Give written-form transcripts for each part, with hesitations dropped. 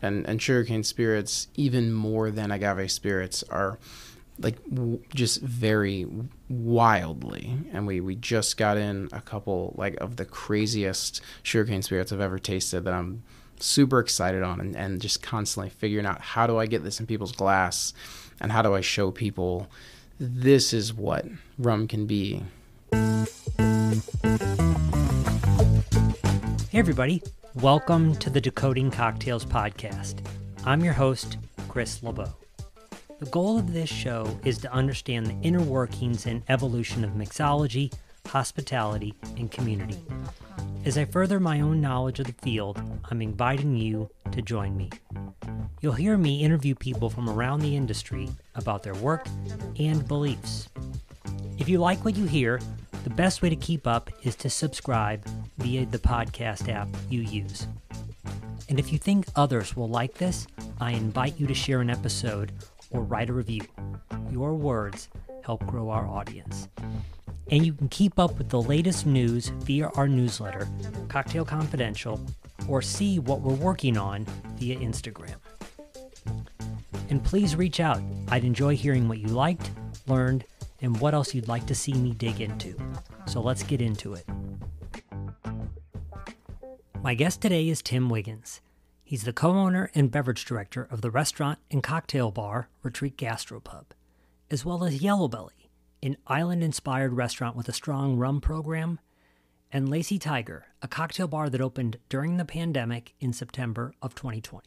and sugarcane spirits, even more than agave spirits, are like just very wildly. And we just got in a couple like of the craziest sugarcane spirits I've ever tasted that I'm super excited on, and just constantly figuring out, how do I get this in people's glass, and how do I show people this is what rum can be. Hey everybody, welcome to the Decoding Cocktails podcast. I'm your host, Chris LeBeau. The goal of this show is to understand the inner workings and evolution of mixology, hospitality, and community. As I further my own knowledge of the field, I'm inviting you to join me. You'll hear me interview people from around the industry about their work and beliefs. If you like what you hear, the best way to keep up is to subscribe via the podcast app you use. And if you think others will like this, I invite you to share an episode or write a review. Your words help grow our audience. And you can keep up with the latest news via our newsletter, Cocktail Confidential, or see what we're working on via Instagram. And please reach out. I'd enjoy hearing what you liked, learned, and what else you'd like to see me dig into. So let's get into it. My guest today is Tim Wiggins. He's the co-owner and beverage director of the restaurant and cocktail bar Retreat Gastropub, as well as Yellowbelly, an island-inspired restaurant with a strong rum program, and Lazy Tiger, a cocktail bar that opened during the pandemic in September of 2020.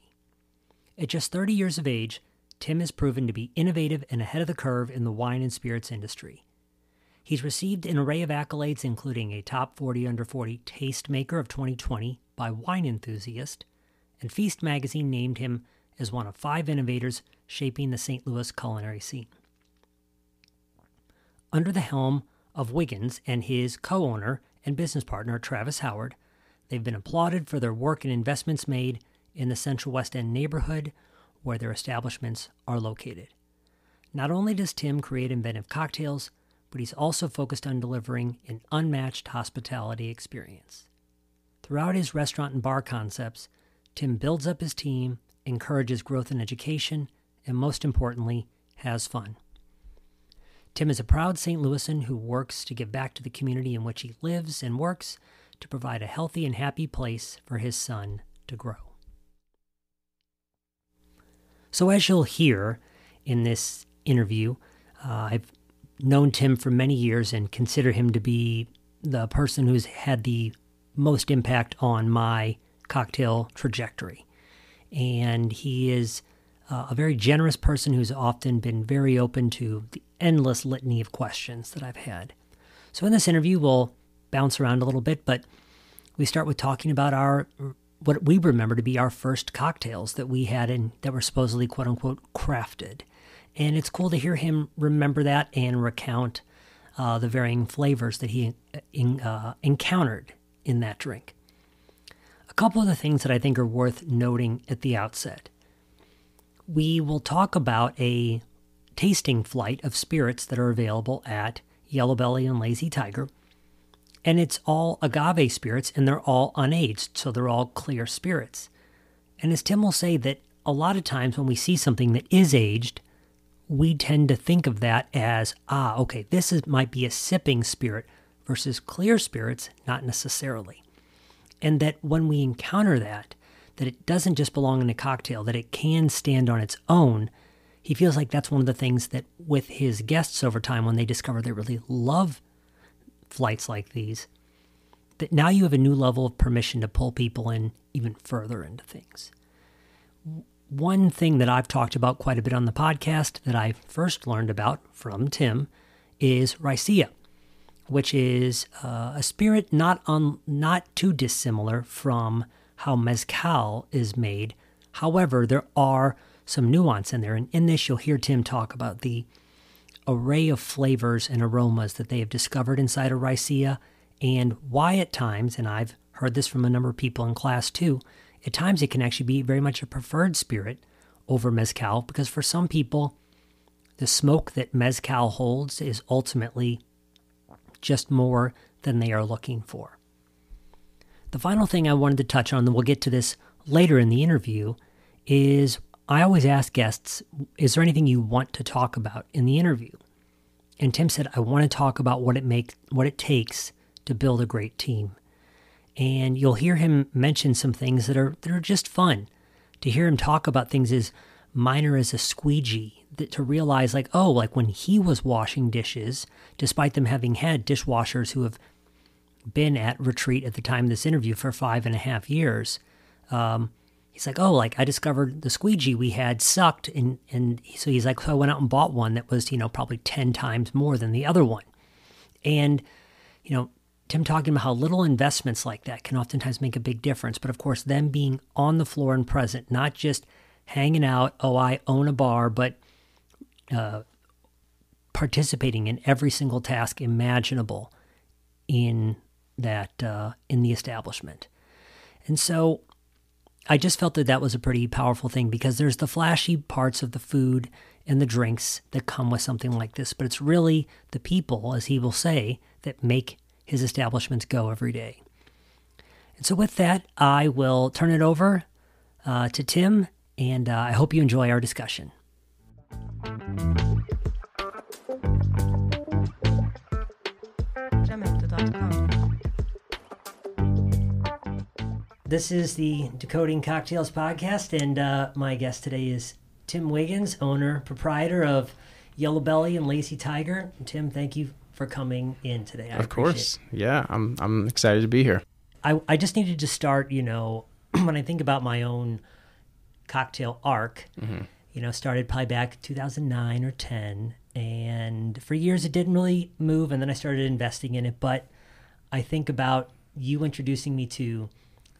At just 30 years of age, Tim has proven to be innovative and ahead of the curve in the wine and spirits industry. He's received an array of accolades, including a Top 40 Under 40 Tastemaker of 2020 by Wine Enthusiast, and Feast magazine named him as one of 5 innovators shaping the St. Louis culinary scene. Under the helm of Wiggins and his co-owner and business partner, Travis Howard, they've been applauded for their work and investments made in the Central West End neighborhood where their establishments are located. Not only does Tim create inventive cocktails, but he's also focused on delivering an unmatched hospitality experience. Throughout his restaurant and bar concepts, Tim builds up his team, encourages growth and education, and most importantly, has fun. Tim is a proud St. Louisan who works to give back to the community in which he lives and works to provide a healthy and happy place for his son to grow. So as you'll hear in this interview, I've known Tim for many years and consider him to be the person who's had the most impact on my cocktail trajectory. And he is a very generous person who's often been very open to the endless litany of questions that I've had. So in this interview, we'll bounce around a little bit, but we start with talking about what we remember to be our first cocktails that we had and that were supposedly quote-unquote crafted. And it's cool to hear him remember that and recount the varying flavors that he encountered in that drink. A couple of the things that I think are worth noting at the outset. We will talk about a tasting flight of spirits that are available at Yellowbelly and Lazy Tiger. And it's all agave spirits, and they're all unaged, so they're all clear spirits. And as Tim will say, that a lot of times when we see something that is aged, we tend to think of that as, okay, might be a sipping spirit versus clear spirits, not necessarily. And that when we encounter that it doesn't just belong in a cocktail, that it can stand on its own. He feels like that's one of the things that with his guests over time, when they discover they really love flights like these, that now you have a new level of permission to pull people in even further into things. One thing that I've talked about quite a bit on the podcast that I first learned about from Tim is Raicilla, which is a spirit not too dissimilar from how mezcal is made. However, there are some nuance in there, and in this you'll hear Tim talk about the array of flavors and aromas that they have discovered inside of Raicilla, and why at times, and I've heard this from a number of people in class too, at times it can actually be very much a preferred spirit over mezcal, because for some people, the smoke that mezcal holds is ultimately just more than they are looking for. The final thing I wanted to touch on, and we'll get to this later in the interview, is I always ask guests, is there anything you want to talk about in the interview? And Tim said, I want to talk about what it takes to build a great team. And you'll hear him mention some things that are just fun. To hear him talk about things as minor as a squeegee, to realize like when he was washing dishes, despite them having had dishwashers who have been at retreat at the time of this interview for 5.5 years, he's like, I discovered the squeegee we had sucked. And so he's like, so I went out and bought one that was, probably 10 times more than the other one. And, Tim talking about how little investments like that can oftentimes make a big difference. But of course, them being on the floor and present, not just hanging out, I own a bar, but participating in every single task imaginable in that in the establishment. And so I just felt that was a pretty powerful thing, because there's the flashy parts of the food and the drinks that come with something like this, but it's really the people, as he will say, that make his establishments go every day. And so with that, I will turn it over to Tim, and I hope you enjoy our discussion. This is the Decoding Cocktails podcast, and my guest today is Tim Wiggins, owner, proprietor of Yellowbelly and Lazy Tiger. And Tim, thank you for coming in today. Of course. Yeah, I'm excited to be here. I just needed to start, when I think about my own cocktail arc, started probably back 2009 or 10, and for years it didn't really move, and then I started investing in it. But I think about you introducing me to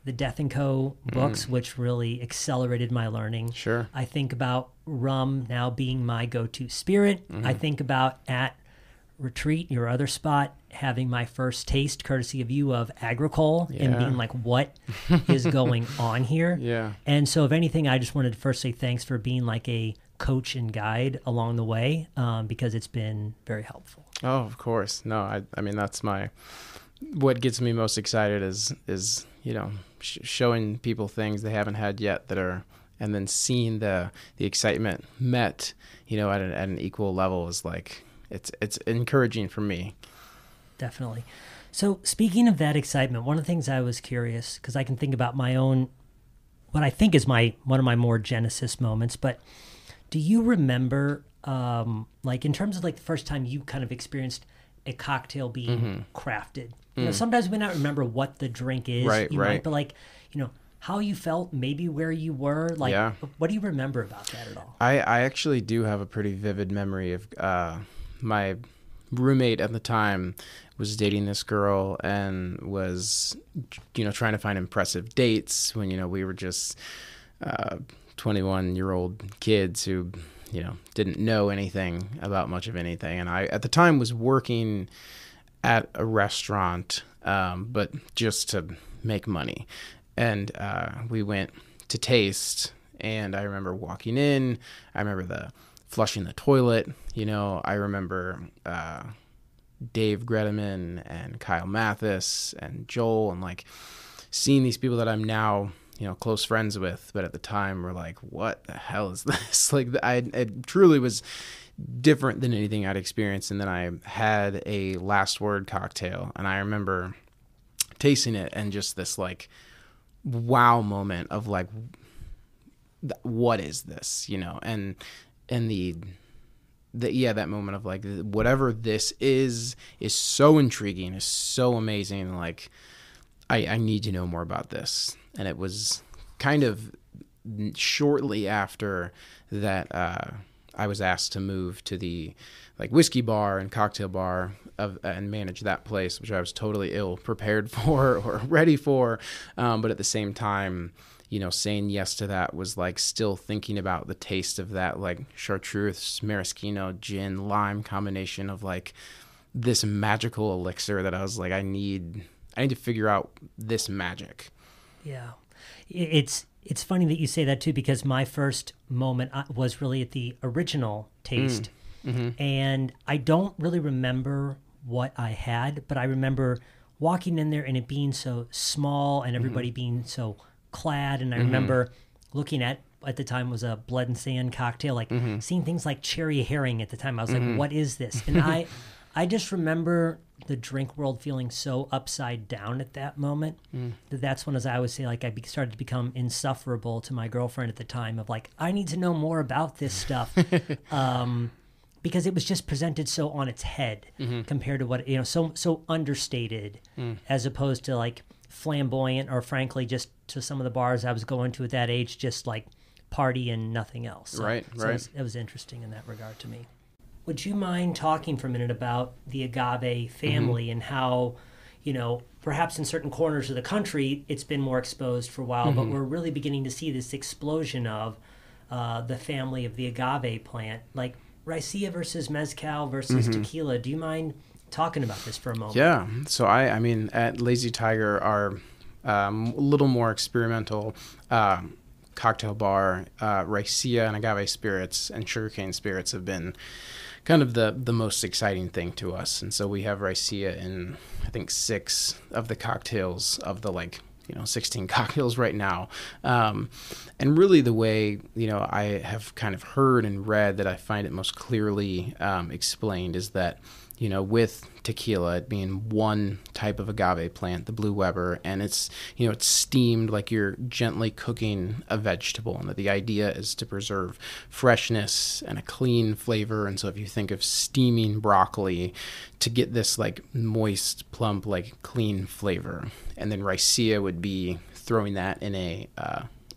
the Death & Co. books, which really accelerated my learning. Sure. I think about rum now being my go-to spirit. I think about at Retreat, your other spot, having my first taste, courtesy of you, of agricole, and being like, what is going on here? Yeah. And so if anything, I just wanted to first say thanks for being like a coach and guide along the way, because it's been very helpful. Oh, of course. No, I mean, that's what gets me most excited is showing people things they haven't had yet and then seeing the excitement met, at an equal level is like, it's encouraging for me. Definitely. So speaking of that excitement, one of the things I was curious, because I can think about my own, what I think is one of my more Genesis moments, but do you remember, in terms of the first time you kind of experienced a cocktail being crafted? Sometimes we may not remember what the drink is, right. But how you felt, maybe where you were, what do you remember about that at all? I actually do have a pretty vivid memory of my roommate at the time was dating this girl and was, trying to find impressive dates when, we were just 21-year-old kids who, didn't know anything about much of anything. And I, at the time, was working at a restaurant, but just to make money. And we went to taste, and I remember walking in. I remember flushing the toilet. I remember Dave Gredeman and Kyle Mathis and Joel, and seeing these people that I'm now, close friends with, but at the time were like, what the hell is this? It truly was different than anything I'd experienced. And then I had a Last Word cocktail, and I remember tasting it and just this wow moment of what is this, and that moment of whatever this is so intriguing, is so amazing. I need to know more about this. And it was kind of shortly after that, I was asked to move to the whiskey bar and cocktail bar and manage that place, which I was totally ill prepared for or ready for. But at the same time, saying yes to that was still thinking about the taste of that chartreuse, maraschino, gin, lime combination of this magical elixir that I was I need to figure out this magic. Yeah. It's funny that you say that too, because my first moment was really at the original taste. And I don't really remember what I had, but I remember walking in there and it being so small and everybody being so clad. And I remember looking at at the time was a blood and sand cocktail, like seeing things like cherry herring at the time. I was like, what is this? And I just remember the drink world feeling so upside down at that moment. That's when, as I always say, like started to become insufferable to my girlfriend at the time of like, I need to know more about this stuff. Because it was just presented so on its head compared to what, so understated as opposed to like flamboyant, or frankly, just to some of the bars I was going to at that age, just like party and nothing else. So it was interesting in that regard to me. Would you mind talking for a minute about the agave family and how, perhaps in certain corners of the country, it's been more exposed for a while, but we're really beginning to see this explosion of the family of the agave plant, like Raicilla versus Mezcal versus tequila. Do you mind talking about this for a moment? Yeah. So I mean, at Lazy Tiger, our a little more experimental cocktail bar, Raicilla and agave spirits and sugarcane spirits have been kind of the most exciting thing to us. And so we have Raicilla in, I think, 6 of the cocktails of the 16 cocktails right now. And really the way, I have kind of heard and read that I find it most clearly explained is that, with tequila, it being one type of agave plant, the Blue Weber, and it's steamed like you're gently cooking a vegetable, and that the idea is to preserve freshness and a clean flavor. And so if you think of steaming broccoli, to get this like moist, plump, like clean flavor, and then Raicilla would be throwing that in a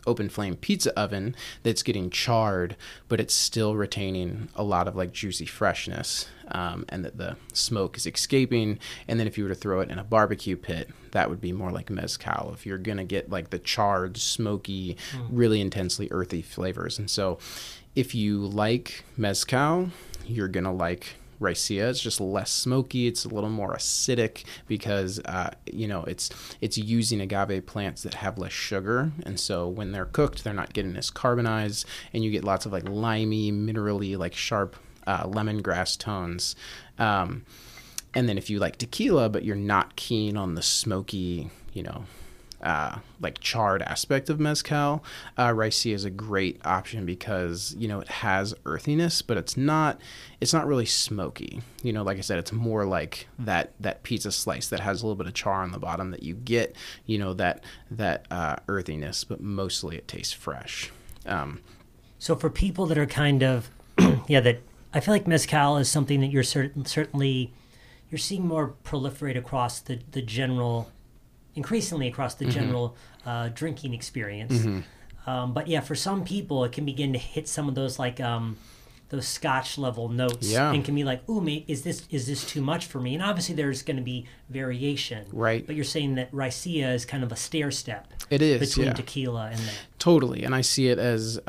open flame pizza oven that's getting charred, but it's still retaining a lot of like juicy freshness, and that the smoke is escaping. And then if you were to throw it in a barbecue pit, that would be more like mezcal, if you're gonna get like the charred, smoky, really intensely earthy flavors. And so if you like mezcal, you're gonna like Raicilla. It's just less smoky. It's a little more acidic because it's using agave plants that have less sugar, and so when they're cooked, they're not getting as carbonized, and you get lots of like limey, minerally, like sharp lemongrass tones. And then if you like tequila, but you're not keen on the smoky, like charred aspect of mezcal, Raicilla is a great option because it has earthiness, but it's not really smoky. Like I said, it's more like that pizza slice that has a little bit of char on the bottom that you get, that earthiness, but mostly it tastes fresh. So for people that are kind of that I feel like mezcal is something that you're certainly you're seeing more proliferate across the general. Increasingly across the general drinking experience. But yeah, for some people, it can begin to hit some of those like those Scotch level notes, and can be like, "Ooh, mate, is this too much for me?" And obviously, there's going to be variation, right? But you're saying that Raicilla is kind of a stair step. It is between tequila and that. Totally, and I see it as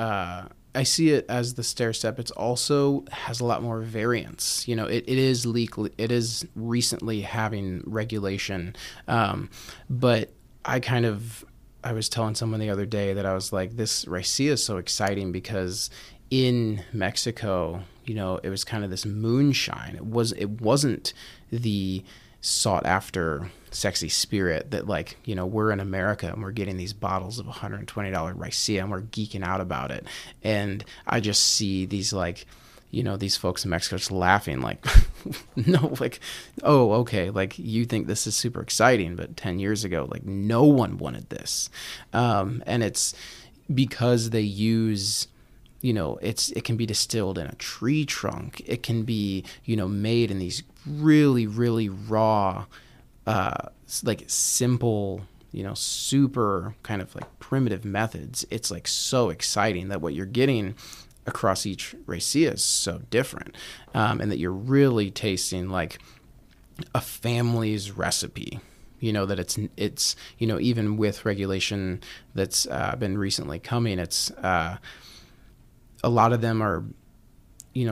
the stair step. It's also has a lot more variance. It is legal. It is recently having regulation, but I was telling someone the other day that I was like, this Raicilla is so exciting because in Mexico, it was kind of this moonshine. It wasn't the sought after sexy spirit that we're in America and we're getting these bottles of $120 Raicilla and we're geeking out about it. And I just see these these folks in Mexico just laughing no, oh, okay, you think this is super exciting, but 10 years ago, no one wanted this. And it's because they use it can be distilled in a tree trunk. It can be, made in these really, really raw, simple, super kind of primitive methods. It's so exciting that what you're getting across each Raicilla is so different, and that you're really tasting a family's recipe. That it's even with regulation that's been recently coming, it's a lot of them are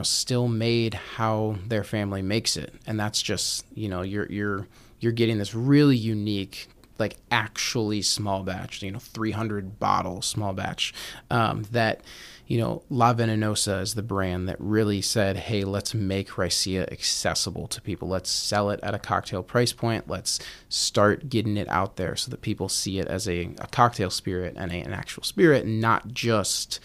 still made how their family makes it, and that's just you're getting this really unique like actually small batch, 300 bottle small batch, that, La Venenosa is the brand that really said, hey, let's make Ricea accessible to people. Let's sell it at a cocktail price point. Let's start getting it out there so that people see it as a cocktail spirit and an actual spirit, not just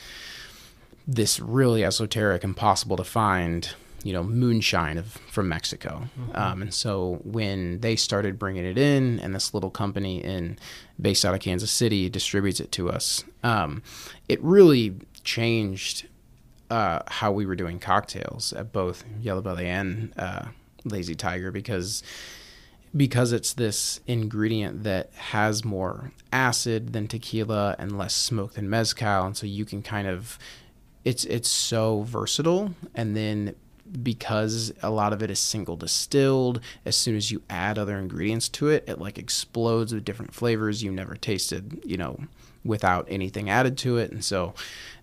this really esoteric, impossible to find, moonshine from Mexico. Mm-hmm. And so when they started bringing it in, and this little company based out of Kansas City distributes it to us, it really changed how we were doing cocktails at both Yellowbelly and Lazy Tiger, because it's this ingredient that has more acid than tequila and less smoke than mezcal, and so you can kind of, it's so versatile. And then because a lot of it is single distilled, as soon as you add other ingredients to it, it like explodes with different flavors you never tasted, without anything added to it. And so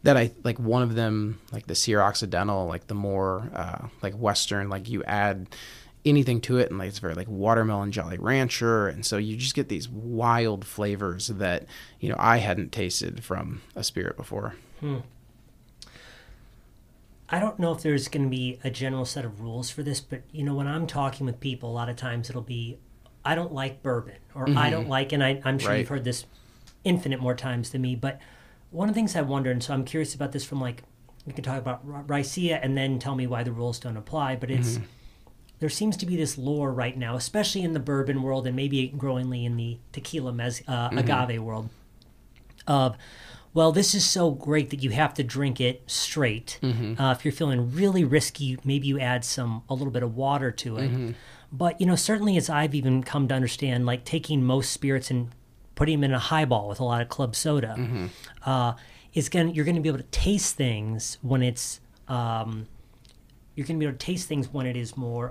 that I like one of them, like the Sierra Occidental, like the more like Western, like you add anything to it, and like it's very like watermelon Jolly Rancher, and so you just get these wild flavors that I hadn't tasted from a spirit before. I don't know if there's going to be a general set of rules for this, but when I'm talking with people, a lot of times it'll be, I don't like bourbon, or mm-hmm. I don't like, and I'm sure you've heard this infinite more times than me, but one of the things I wonder, and so I'm curious about this from like, we can talk about Ricea and then tell me why the rules don't apply, but it's, mm-hmm. there seems to be this lore right now, especially in the bourbon world and maybe growingly in the tequila mm-hmm. agave world, of, well, this is so great that you have to drink it straight. Mm-hmm. If you're feeling really risky, maybe you add a little bit of water to it. Mm-hmm. But, certainly as I've even come to understand, like taking most spirits and putting them in a highball with a lot of club soda, mm-hmm. You're going to be able to taste things when it's, you're going to be able to taste things when it is more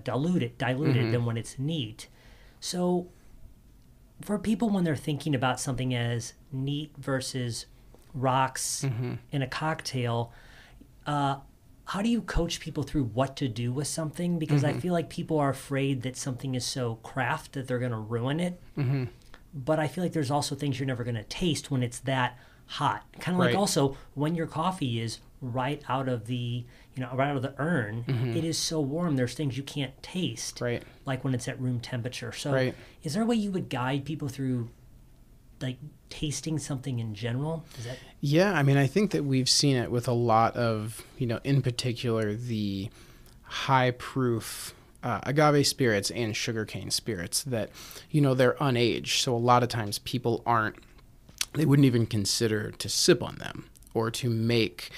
diluted mm-hmm. than when it's neat. So for people when they're thinking about something as neat versus rocks mm-hmm. in a cocktail, how do you coach people through what to do with something? Because mm-hmm. I feel like people are afraid that something is so craft that they're going to ruin it. Mm-hmm. But I feel like there's also things you're never going to taste when it's that hot. Kind of like also when your coffee is right out of the urn, mm-hmm. it is so warm. There's things you can't taste, like when it's at room temperature. So is there a way you would guide people through like tasting something in general? Yeah, I mean, I think that we've seen it with a lot of, in particular, the high proof agave spirits and sugarcane spirits that, they're unaged. So a lot of times people they wouldn't even consider to sip on them or to make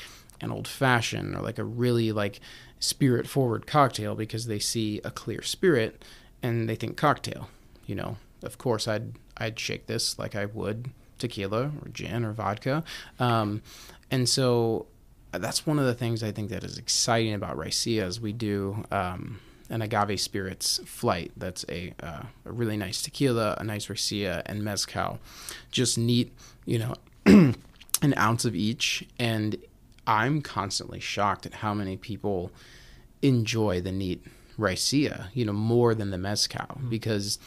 an old fashioned or like a really like spirit forward cocktail because they see a clear spirit and they think cocktail. Of course I'd shake this like I would tequila or gin or vodka. And so that's one of the things I think that is exciting about Ricea is we do an agave spirits flight. That's a really nice tequila, a nice Ricea, and mezcal. Just neat, an ounce of each. And I'm constantly shocked at how many people enjoy the neat Ricea, more than the mezcal, because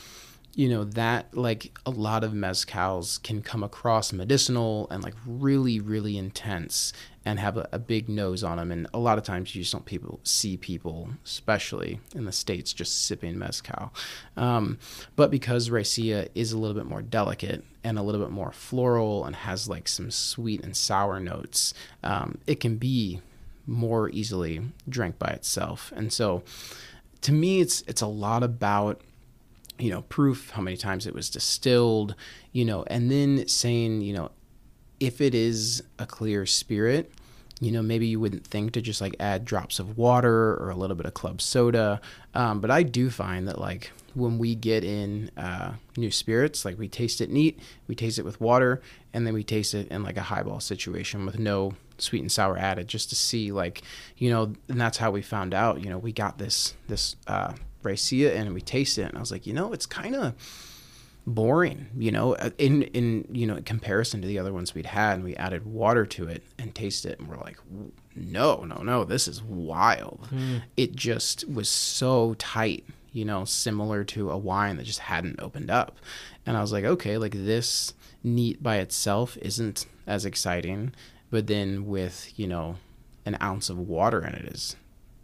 that like a lot of mezcals can come across medicinal and like really, really intense and have a big nose on them. And a lot of times you just don't see people, especially in the States, just sipping mezcal. But because Ricea is a little bit more delicate and a little bit more floral and has like some sweet and sour notes, it can be more easily drank by itself. And so to me, it's a lot about proof, how many times it was distilled, and then saying, if it is a clear spirit, maybe you wouldn't think to just like add drops of water or a little bit of club soda. But I do find that like when we get in new spirits, like we taste it neat, we taste it with water, and then we taste it in like a highball situation with no sweet and sour added, just to see like, and that's how we found out, we got this Ricea and we taste it, and I was like, it's kind of boring, in comparison to the other ones we'd had, and we added water to it and taste it, and we're like, no, this is wild. It just was so tight, similar to a wine that just hadn't opened up. And I was like, okay, like this neat by itself isn't as exciting, but then with, an ounce of water in it is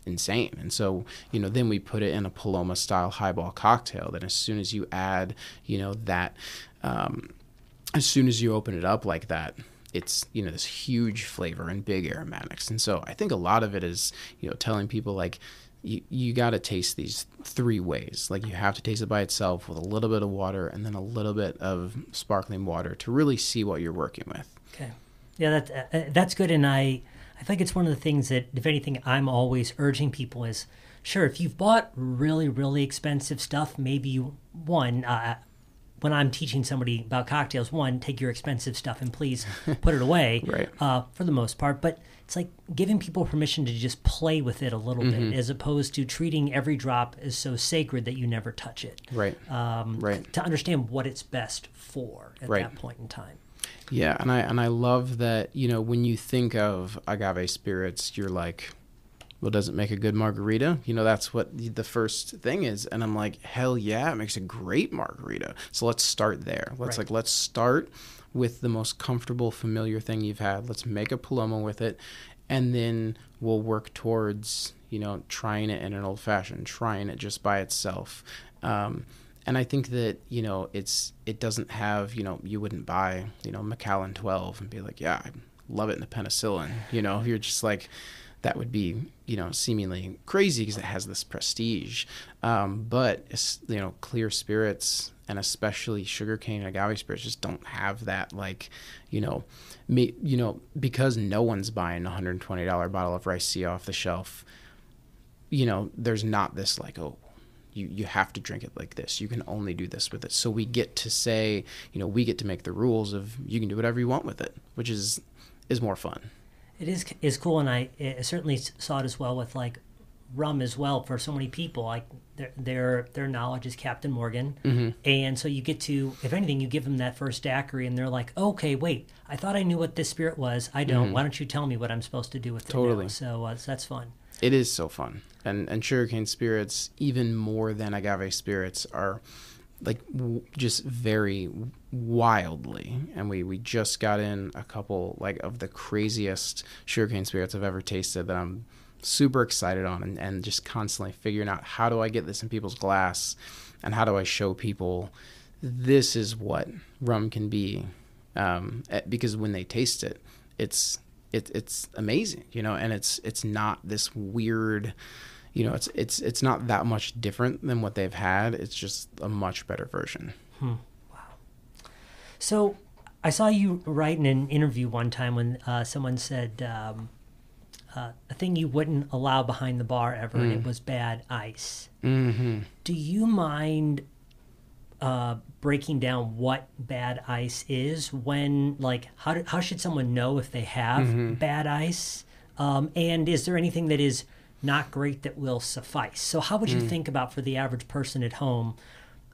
insane. And so, then we put it in a Paloma style highball cocktail that as soon as you add, that, as soon as you open it up like that, it's, this huge flavor and big aromatics. And so I think a lot of it is, telling people like, you got to taste these three ways. Like you have to taste it by itself with a little bit of water and then a little bit of sparkling water to really see what you're working with. Okay. Yeah, that's good. And I think it's one of the things that, if anything, I'm always urging people is, sure, if you've bought really, really expensive stuff, maybe when I'm teaching somebody about cocktails, take your expensive stuff and please put it away Right. For the most part. But it's like giving people permission to just play with it a little bit, as opposed to treating every drop as so sacred that you never touch it. Right. Right. To understand what it's best for at Right. that point in time. Yeah, and I love that, when you think of agave spirits, you're like, well, does it make a good margarita? That's what the first thing is. And I'm like, hell yeah, it makes a great margarita. So let's start there. Let's start with the most comfortable, familiar thing you've had. Let's make a Paloma with it. And then we'll work towards, trying it in an old fashioned, trying it just by itself. And I think that, it doesn't have, you wouldn't buy, Macallan 12 and be like, yeah, I love it in the penicillin. You're just like, that would be, seemingly crazy because it has this prestige. But, clear spirits and especially sugarcane and agave spirits just don't have that, like, because no one's buying a $120 bottle of Rice Sea off the shelf, there's not this like, oh, you have to drink it like this. You can only do this with it. So we get to say, we get to make the rules of you can do whatever you want with it, which is more fun. It is cool, and I certainly saw it as well with like rum as well. For so many people, like their knowledge is Captain Morgan, and so you get to, if anything, you give them that first daiquiri, and they're like, okay, wait, I thought I knew what this spirit was. I don't. Why don't you tell me what I'm supposed to do with it now? So that's fun. It is so fun, and sugarcane spirits, even more than agave spirits, are like just very wildly, and we just got in a couple like of the craziest sugarcane spirits I've ever tasted that I'm super excited on, and just constantly figuring out how do I get this in people's glass and how do I show people this is what rum can be, because when they taste it, it's amazing, and it's not this weird, it's not that much different than what they've had. It's just a much better version. Wow. So I saw you write in an interview one time when someone said a thing you wouldn't allow behind the bar ever, and it was bad ice. Mm-hmm. Do you mind breaking down what bad ice is? When, like, how should someone know if they have bad ice? And is there anything that is not great that will suffice? So how would you think about, for the average person at home,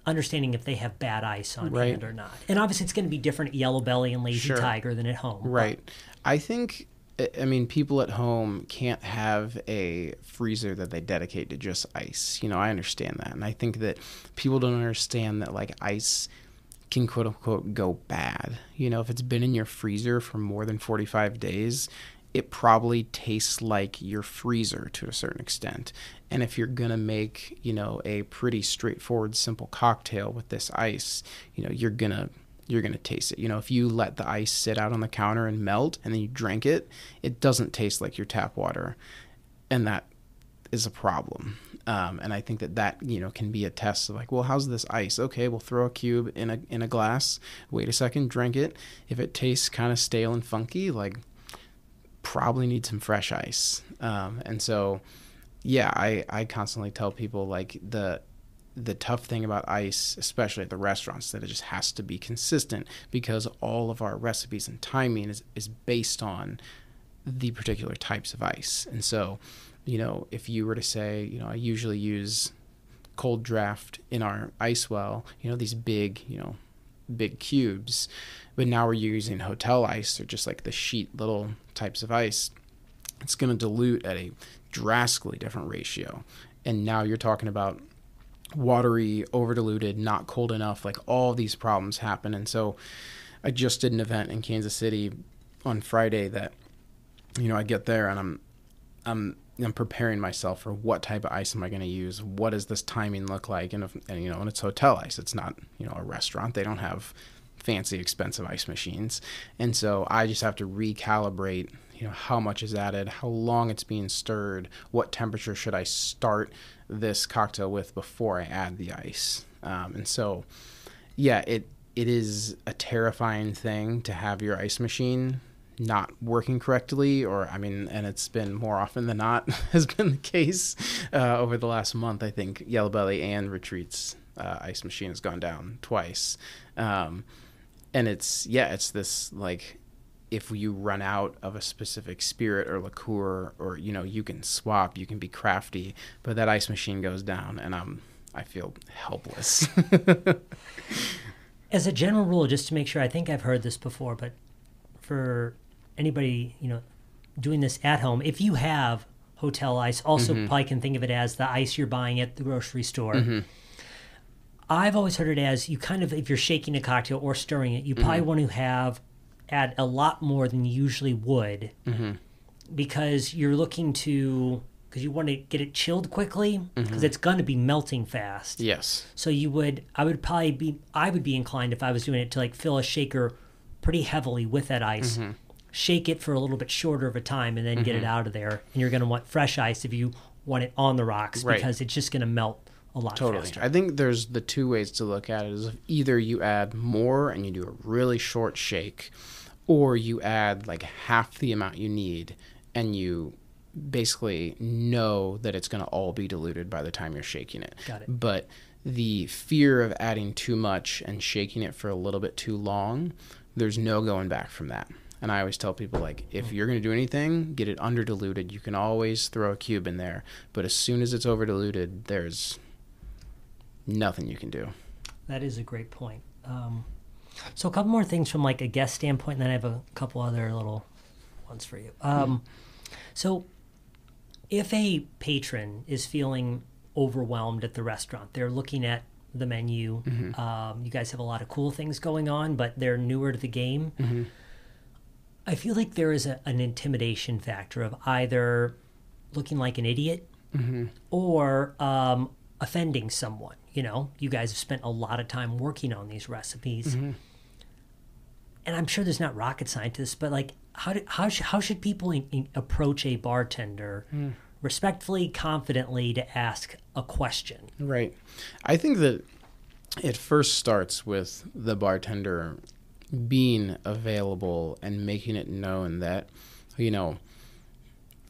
understanding if they have bad ice on hand or not? And obviously it's going to be different at Yellowbelly and Lazy Tiger than at home. Right. I think, people at home can't have a freezer that they dedicate to just ice. I understand that. And I think that people don't understand that, like, ice can quote unquote go bad. If it's been in your freezer for more than 45 days, it probably tastes like your freezer to a certain extent. And if you're going to make, a pretty straightforward, simple cocktail with this ice, you're going to taste it. If you let the ice sit out on the counter and melt and then you drink it, it doesn't taste like your tap water. And that is a problem. And I think that can be a test of like, well, how's this ice? Okay, we'll throw a cube in a glass. Wait a second, drink it. If it tastes kind of stale and funky, like, probably need some fresh ice. And so, yeah, I constantly tell people, like, the tough thing about ice, especially at the restaurants, that it just has to be consistent, because all of our recipes and timing is based on the particular types of ice. And so, if you were to say, I usually use cold draft in our ice well, these big cubes, but now we're using hotel ice, or just like the sheet little types of ice. It's going to dilute at a drastically different ratio. And now you're talking about watery, over diluted, not cold enough. Like all these problems happen. And so I just did an event in Kansas City on Friday that, I get there and I'm preparing myself for what type of ice am I going to use? What does this timing look like? And it's hotel ice. It's not, a restaurant. They don't have fancy, expensive ice machines. And so I just have to recalibrate, how much is added, how long it's being stirred, what temperature should I start this cocktail with before I add the ice. And so, yeah, it is a terrifying thing to have your ice machine not working correctly, and it's been more often than not has been the case over the last month. I think Yellowbelly and Retreat's ice machine has gone down twice. And it's this, like, if you run out of a specific spirit or liqueur, or, you can swap, you can be crafty, but that ice machine goes down and I feel helpless. As a general rule, just to make sure, I think I've heard this before, but for anybody, doing this at home, if you have hotel ice, also probably can think of it as the ice you're buying at the grocery store. I've always heard it as you kind of, if you're shaking a cocktail or stirring it, you probably want to add a lot more than you usually would, because you're looking to, because you want to get it chilled quickly, because it's going to be melting fast. Yes. So I would be inclined, if I was doing it, to like fill a shaker pretty heavily with that ice, shake it for a little bit shorter of a time, and then get it out of there. And you're going to want fresh ice if you want it on the rocks, because it's just going to melt a lot faster. I think there's the two ways to look at it. Is either you add more and you do a really short shake, or you add like half the amount you need and you basically know that it's going to all be diluted by the time you're shaking it. Got it. But the fear of adding too much and shaking it for a little bit too long, there's no going back from that. And I always tell people, like, if you're going to do anything, get it under diluted. You can always throw a cube in there, but as soon as it's over diluted, there's nothing you can do. That is a great point. So a couple more things from like a guest standpoint, and then I have a couple other little ones for you. So if a patron is feeling overwhelmed at the restaurant, they're looking at the menu, you guys have a lot of cool things going on, but they're newer to the game. I feel like there is an intimidation factor of either looking like an idiot or offending someone. You guys have spent a lot of time working on these recipes. And I'm sure there's not rocket scientists, but like, how should people approach a bartender respectfully, confidently, to ask a question? Right. I think that it first starts with the bartender being available and making it known that,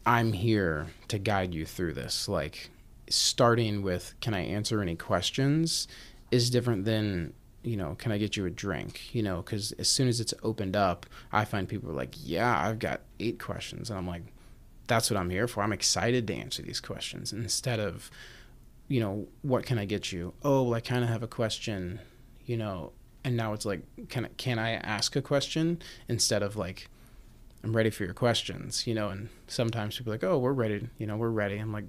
I'm here to guide you through this. Like, starting with, can I answer any questions, is different than, can I get you a drink? Because as soon as it's opened up, I find people are like, yeah, I've got 8 questions. And I'm like, that's what I'm here for. I'm excited to answer these questions. Instead of, what can I get you? Oh, well, I kind of have a question, and now it's like, can I ask a question? Instead of like, I'm ready for your questions, and sometimes people are like, oh, we're ready. We're ready. I'm like,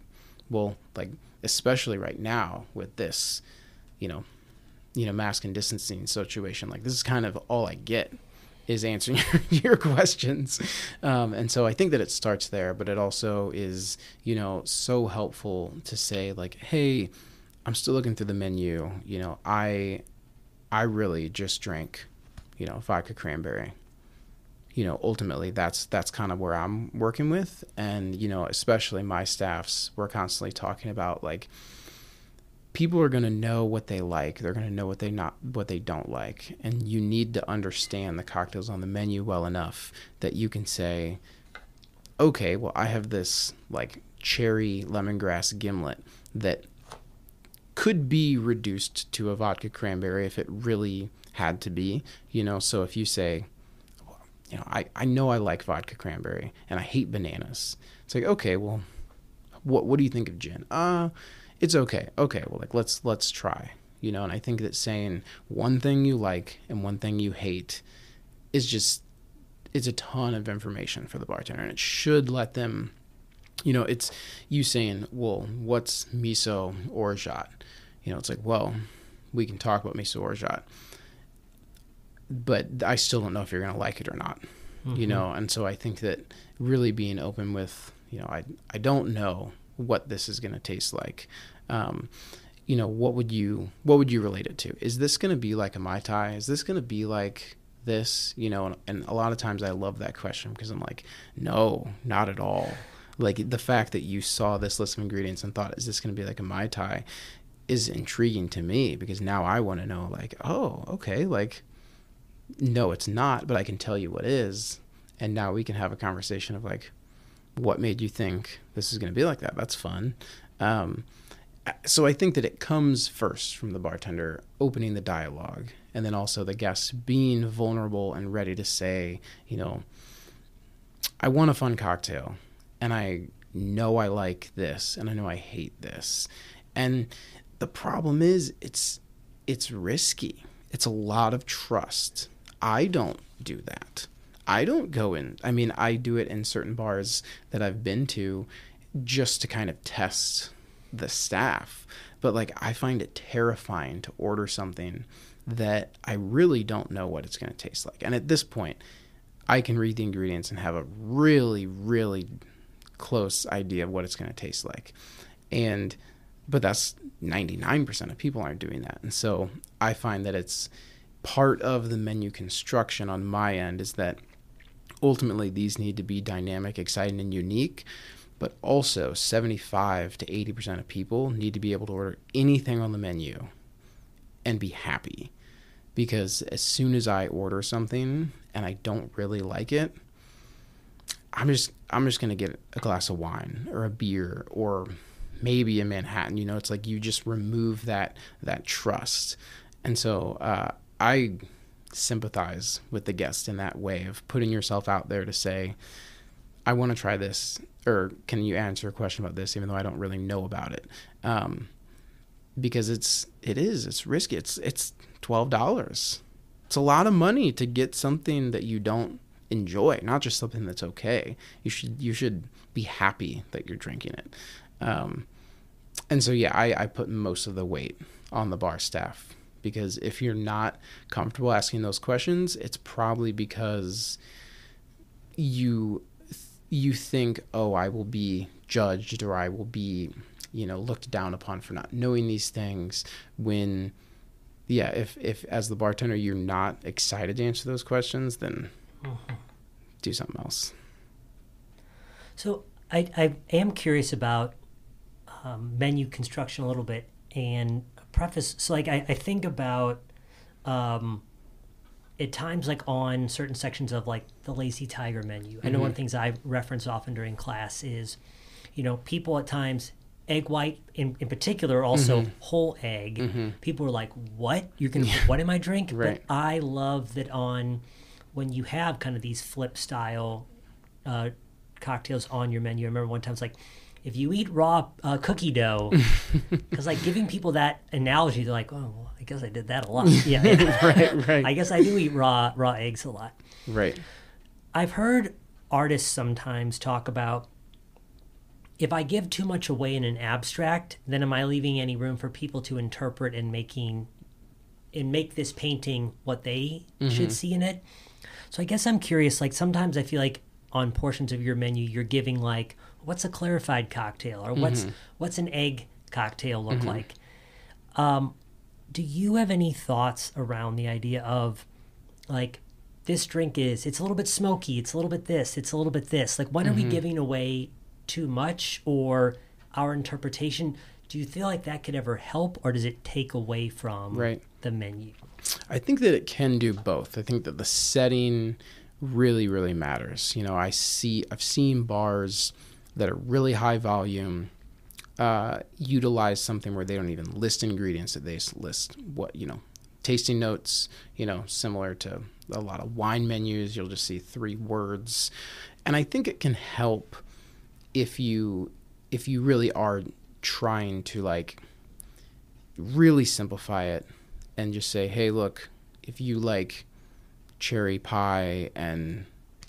well, like, especially right now with this, mask and distancing situation, like, this is kind of all I get is answering your questions. And so I think that it starts there, but it also is, so helpful to say, like, hey, I'm still looking through the menu. I really just drank, vodka cranberry. Ultimately that's kind of where I'm working with. And, especially my staffs, we're constantly talking about, like, people are going to know what they like. They're going to know what they don't like. And you need to understand the cocktails on the menu well enough that you can say, okay, well, I have this like cherry lemongrass gimlet that could be reduced to a vodka cranberry if it really had to be, so if you say, I know I like vodka cranberry and I hate bananas. It's like, okay, well, what do you think of gin? It's okay. Okay, well, like, let's try, and I think that saying one thing you like and one thing you hate is it's a ton of information for the bartender, and it should let them, it's you saying, well, what's miso orgeat? it's like, well, we can talk about miso orgeat, but I still don't know if you're going to like it or not, and so I think that really being open with, I don't know what this is going to taste like. What would you relate it to? Is this going to be like a Mai Tai? Is this going to be like this? And a lot of times I love that question because I'm like, no, not at all. Like the fact that you saw this list of ingredients and thought, is this going to be like a Mai Tai, is intriguing to me, because now I want to know, like, oh, okay, like, no, it's not, but I can tell you what is. And now we can have a conversation of like, what made you think this is going to be like that? That's fun. So I think that it comes first from the bartender opening the dialogue, and then also the guests being vulnerable and ready to say, I want a fun cocktail, and I know I like this, and I know I hate this. And the problem is it's risky. It's a lot of trust. I don't do that. I don't go in. I mean, I do it in certain bars that I've been to just to kind of test the staff. But like, I find it terrifying to order something that I really don't know what it's going to taste like. And at this point, I can read the ingredients and have a really, really close idea of what it's going to taste like. But that's 99% of people aren't doing that. And so I find that it's part of the menu construction on my end is that ultimately these need to be dynamic, exciting, and unique. But also 75 to 80% of people need to be able to order anything on the menu and be happy. Because as soon as I order something and I don't really like it, I'm just going to get a glass of wine or a beer or maybe a Manhattan. It's like you just remove that trust. And so I sympathize with the guest in that way of putting yourself out there to say, I want to try this, or can you answer a question about this, even though I don't really know about it? Because it's risky. It's $12. It's a lot of money to get something that you don't enjoy, not just something that's okay. You should be happy that you're drinking it. And so, yeah, I put most of the weight on the bar staff, because if you're not comfortable asking those questions, it's probably because you think, oh, I will be judged, or I will be, looked down upon for not knowing these things, when, yeah, if as the bartender you're not excited to answer those questions, then do something else. So I am curious about menu construction a little bit, and preface. So like I think about at times, like on certain sections of like the Lazy Tiger menu. I know one of the things I reference often during class is, people at times, egg white in particular, also whole egg. People are like, what? You're going to put what in my drink? Right. But I love that when you have kind of these flip style cocktails on your menu. I remember one time it's like, if you eat raw cookie dough, because like giving people that analogy, they're like, oh, well, I guess I did that a lot. Yeah, right. I guess I do eat raw eggs a lot. Right. I've heard artists sometimes talk about, if I give too much away in an abstract, then am I leaving any room for people to interpret and make this painting what they should see in it? So I guess I'm curious, like sometimes I feel like on portions of your menu, you're giving like, what's a clarified cocktail, or what's an egg cocktail look like? Do you have any thoughts around the idea of like, this drink it's a little bit smoky, it's a little bit this, it's a little bit this. Like, when are we giving away too much, or our interpretation? Do you feel like that could ever help, or does it take away from the menu? I think that it can do both. I think that the setting really, really matters. I've seen bars that are really high volume utilize something where they don't even list ingredients, that they list what, tasting notes, similar to a lot of wine menus. You'll just see 3 words. And I think it can help if you really are trying to like really simplify it and just say, hey, look, if you like cherry pie and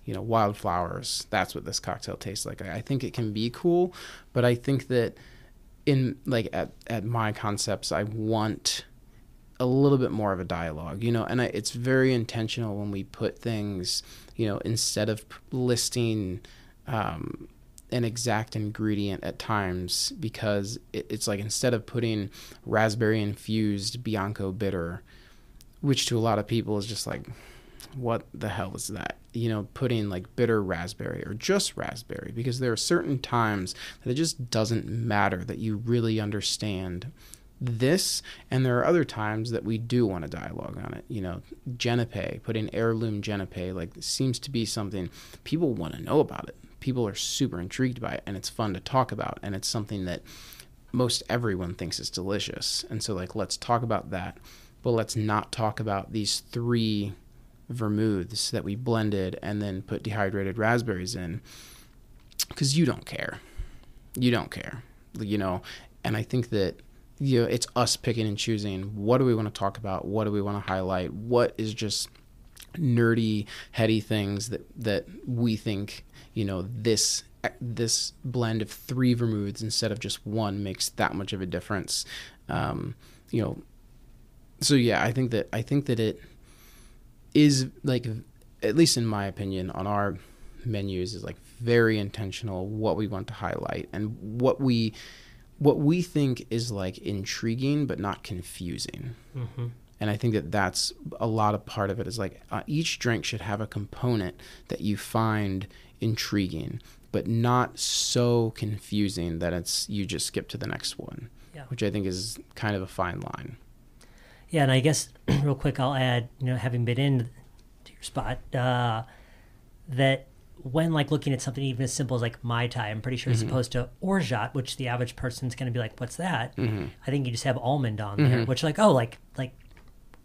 wildflowers, that's what this cocktail tastes like. I think it can be cool, but I think that in like at my concepts, I want a little bit more of a dialogue, and it's very intentional when we put things, instead of listing an exact ingredient at times, because it's like, instead of putting raspberry infused Bianco bitter, which to a lot of people is just like, what the hell is that? Putting like bitter raspberry or just raspberry, because there are certain times that it just doesn't matter that you really understand this, and there are other times that we do want a dialogue on it. Genepe, putting heirloom Genepe, like, seems to be something people want to know about it. People are super intrigued by it, and it's fun to talk about, and it's something that most everyone thinks is delicious. And so, like, let's talk about that, but let's not talk about these 3 vermouths that we blended and then put dehydrated raspberries in, because you don't care. And I think that, it's us picking and choosing, what do we want to talk about, what do we want to highlight, what is just nerdy, heady things that we think, this blend of 3 vermouths instead of just 1 makes that much of a difference. So yeah, I think that it is, like, at least in my opinion, on our menus, is like very intentional what we want to highlight and what we think is like intriguing but not confusing. Mm-hmm. And I think that that's a lot of part of it, is like, each drink should have a component that you find intriguing but not so confusing that you just skip to the next one. Yeah. Which I think is kind of a fine line. Yeah, and I guess real quick I'll add, having been into your spot, that when, like, looking at something even as simple as like Mai Tai, I'm pretty sure, as opposed to orgeat, which the average person's going to be like, what's that? Mm-hmm. I think you just have almond on there, which, like,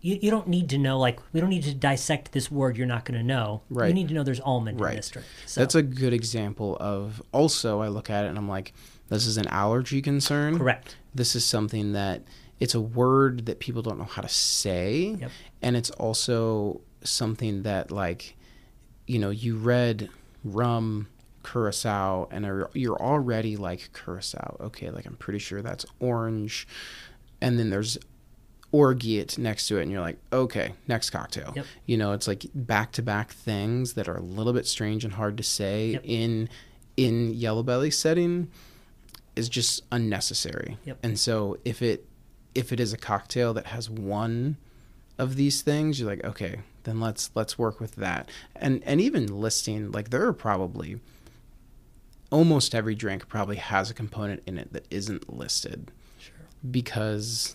you don't need to know, like, we don't need to dissect this word you're not going to know. Right. You need to know there's almond in this drink. So. That's a good example of, also, I look at it and I'm like, this is an allergy concern. Correct. This is something that, it's a word that people don't know how to say. Yep. And it's also something that, like, you read rum, Curacao, and you're already like, Curacao, okay, like, I'm pretty sure that's orange. And then there's orgeat next to it, and you're like, okay, next cocktail. Yep. It's like back-to-back things that are a little bit strange and hard to say. Yep. in Yellowbelly setting is just unnecessary. Yep. And so if it is a cocktail that has one of these things, you're like, okay, then let's work with that. And even listing, like, there are probably, almost every drink probably has a component in it that isn't listed. Sure. Because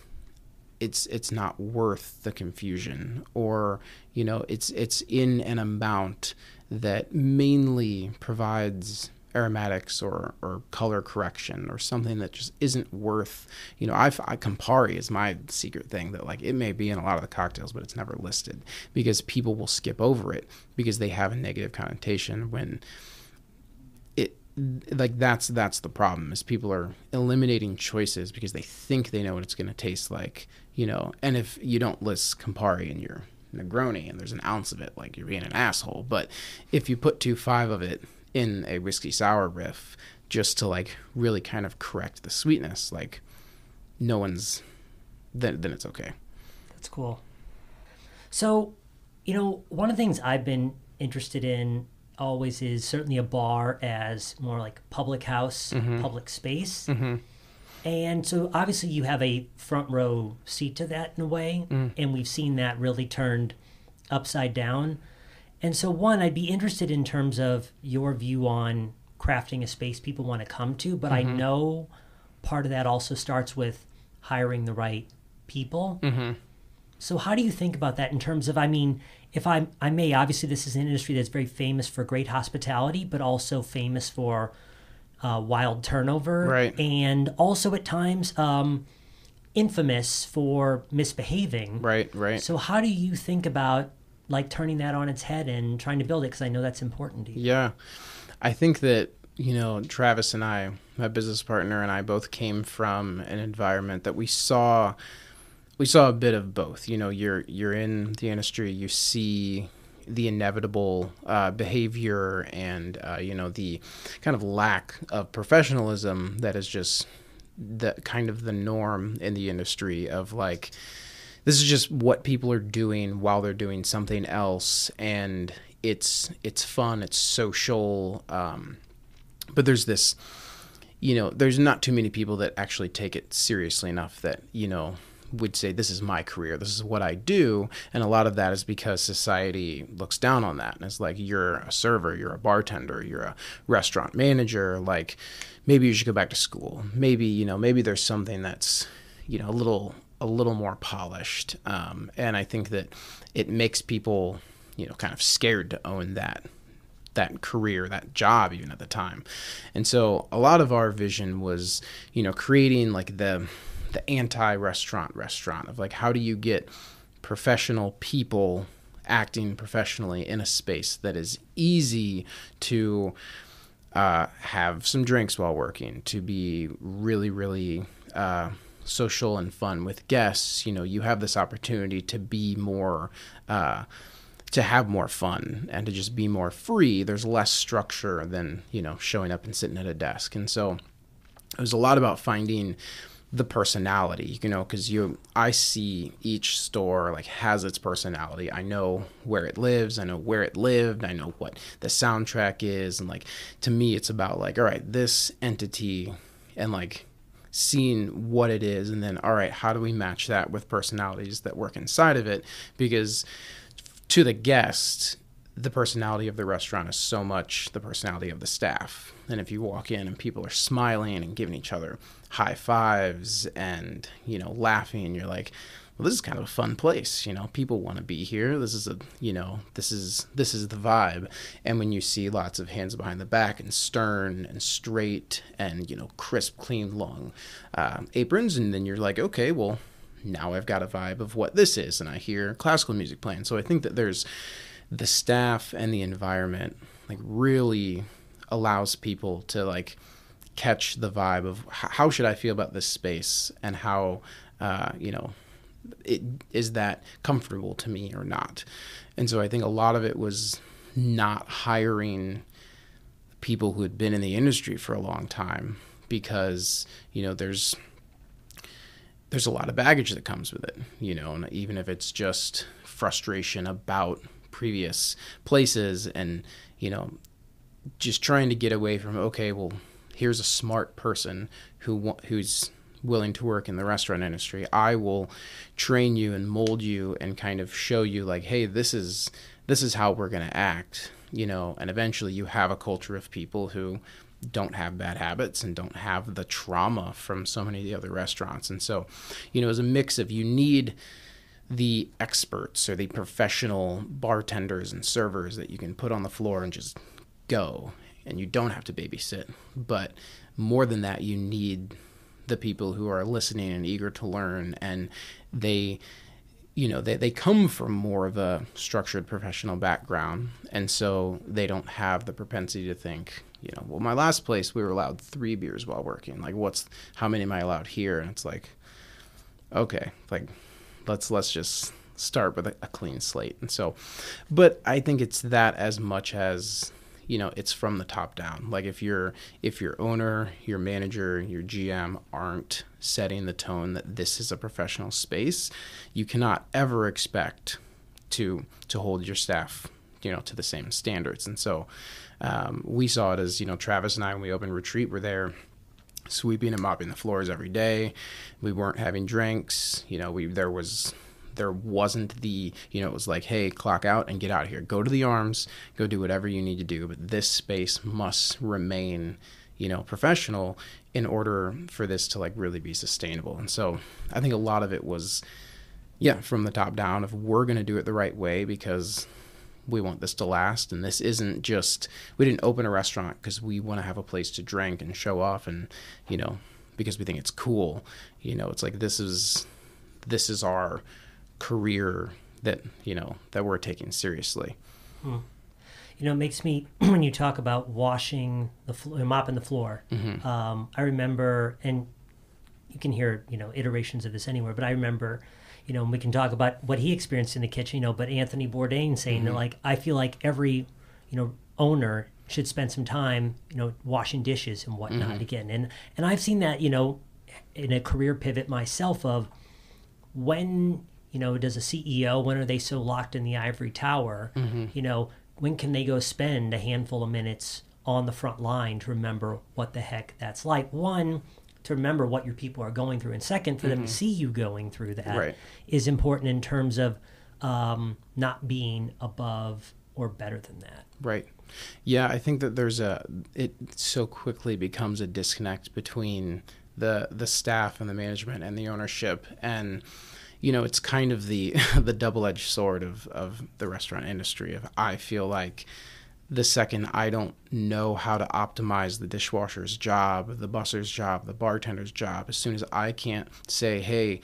it's not worth the confusion, or, it's in an amount that mainly provides aromatics or color correction, or something that just isn't worth, Campari is my secret thing, that, like, it may be in a lot of the cocktails, but it's never listed because people will skip over it because they have a negative connotation, when it, like, that's the problem, is people are eliminating choices because they think they know what it's going to taste like, and if you don't list Campari in your Negroni and there's an ounce of it, like, you're being an asshole. But if you put 2.5 of it in a whiskey sour riff just to, like, really kind of correct the sweetness, like, then it's okay. That's cool. So, one of the things I've been interested in always is certainly a bar as more like public house, public space. Mm-hmm. And so obviously you have a front row seat to that in a way, and we've seen that really turned upside down. And so, one, I'd be interested in terms of your view on crafting a space people want to come to, but I know part of that also starts with hiring the right people. Mm-hmm. So how do you think about that in terms of, if I may, obviously this is an industry that's very famous for great hospitality, but also famous for wild turnover, right, and also at times infamous for misbehaving. Right. So how do you think about, like, turning that on its head and trying to build it? Because I know that's important to you. Yeah. I think that, Travis and I, my business partner, and I both came from an environment that we saw a bit of both. You're in the industry, you see the inevitable behavior and, the kind of lack of professionalism that is just the kind of the norm in the industry of like, this is just what people are doing while they're doing something else, and it's fun, it's social, but there's this, there's not too many people that actually take it seriously enough that, would say, this is my career, this is what I do. And a lot of that is because society looks down on that. And it's like, you're a server, you're a bartender, you're a restaurant manager, like maybe you should go back to school. Maybe, maybe there's something that's, a little more polished. And I think that it makes people, kind of scared to own that career, that job, even at the time. And so a lot of our vision was, creating like the anti-restaurant of like, how do you get professional people acting professionally in a space that is easy to have some drinks while working, to be really, really social and fun with guests. You have this opportunity to be more, to have more fun and to just be more free. There's less structure than, showing up and sitting at a desk. And so it was a lot about finding the personality, because I see each store like has its personality. I know where it lives, I know where it lived, I know what the soundtrack is. And like, to me, it's about like, all right, this entity, and like seeing what it is. And then, all right, how do we match that with personalities that work inside of it? Because to the guest, the personality of the restaurant is so much the personality of the staff. And if you walk in and people are smiling and giving each other high fives and, laughing, you're like, well, this is kind of a fun place. People want to be here. This is this is the vibe. And when you see lots of hands behind the back and stern and straight and, crisp, clean, long aprons, and then you're like, okay, well, now I've got a vibe of what this is. And I hear classical music playing. So I think that there's the staff and the environment like really allows people to like catch the vibe of how should I feel about this space, and how is that comfortable to me or not. And so I think a lot of it was not hiring people who had been in the industry for a long time, because there's a lot of baggage that comes with it, and even if it's just frustration about previous places, and just trying to get away from, okay, well, here's a smart person who's willing to work in the restaurant industry. I will train you and mold you and kind of show you like, hey, this is how we're going to act, and eventually you have a culture of people who don't have bad habits and don't have the trauma from so many of the other restaurants. And so, it's a mix of, you need the experts or the professional bartenders and servers that you can put on the floor and just go, and you don't have to babysit. But more than that, you need the people who are listening and eager to learn, and they come from more of a structured professional background, and so they don't have the propensity to think, well, my last place we were allowed 3 beers while working, like how many am I allowed here? And it's like, okay, like let's just start with a clean slate. And so, but I think it's that as much as, it's from the top down. Like if your owner, your manager, your GM aren't setting the tone that this is a professional space, you cannot ever expect to hold your staff, to the same standards. And so we saw it as, Travis and I, when we opened Retreat, were there sweeping and mopping the floors every day. We weren't having drinks. There wasn't the, it was like, hey, clock out and get out of here. Go to the Arms, go do whatever you need to do. But this space must remain, professional in order for this to like really be sustainable. And so I think a lot of it was, from the top down of, we're going to do it the right way because we want this to last. And this isn't just, we didn't open a restaurant because we want to have a place to drink and show off and, because we think it's cool. It's like, this is our career that that we're taking seriously. It makes me, when you talk about washing the floor, mopping the floor, I remember, and you can hear iterations of this anywhere, but I remember, and we can talk about what he experienced in the kitchen, but Anthony Bourdain saying that, like, I feel like every owner should spend some time washing dishes and whatnot again, and I've seen that in a career pivot myself of when, does a CEO, when are they so locked in the ivory tower? When can they go spend a handful of minutes on the front line to remember what the heck that's like? One, to remember what your people are going through. And second, for them to see you going through that is important in terms of not being above or better than that. Right. Yeah, I think that it so quickly becomes a disconnect between the staff and the management and the ownership. And, it's kind of the double-edged sword of the restaurant industry. I feel like the second I don't know how to optimize the dishwasher's job, the busser's job, the bartender's job, as soon as I can't say, hey,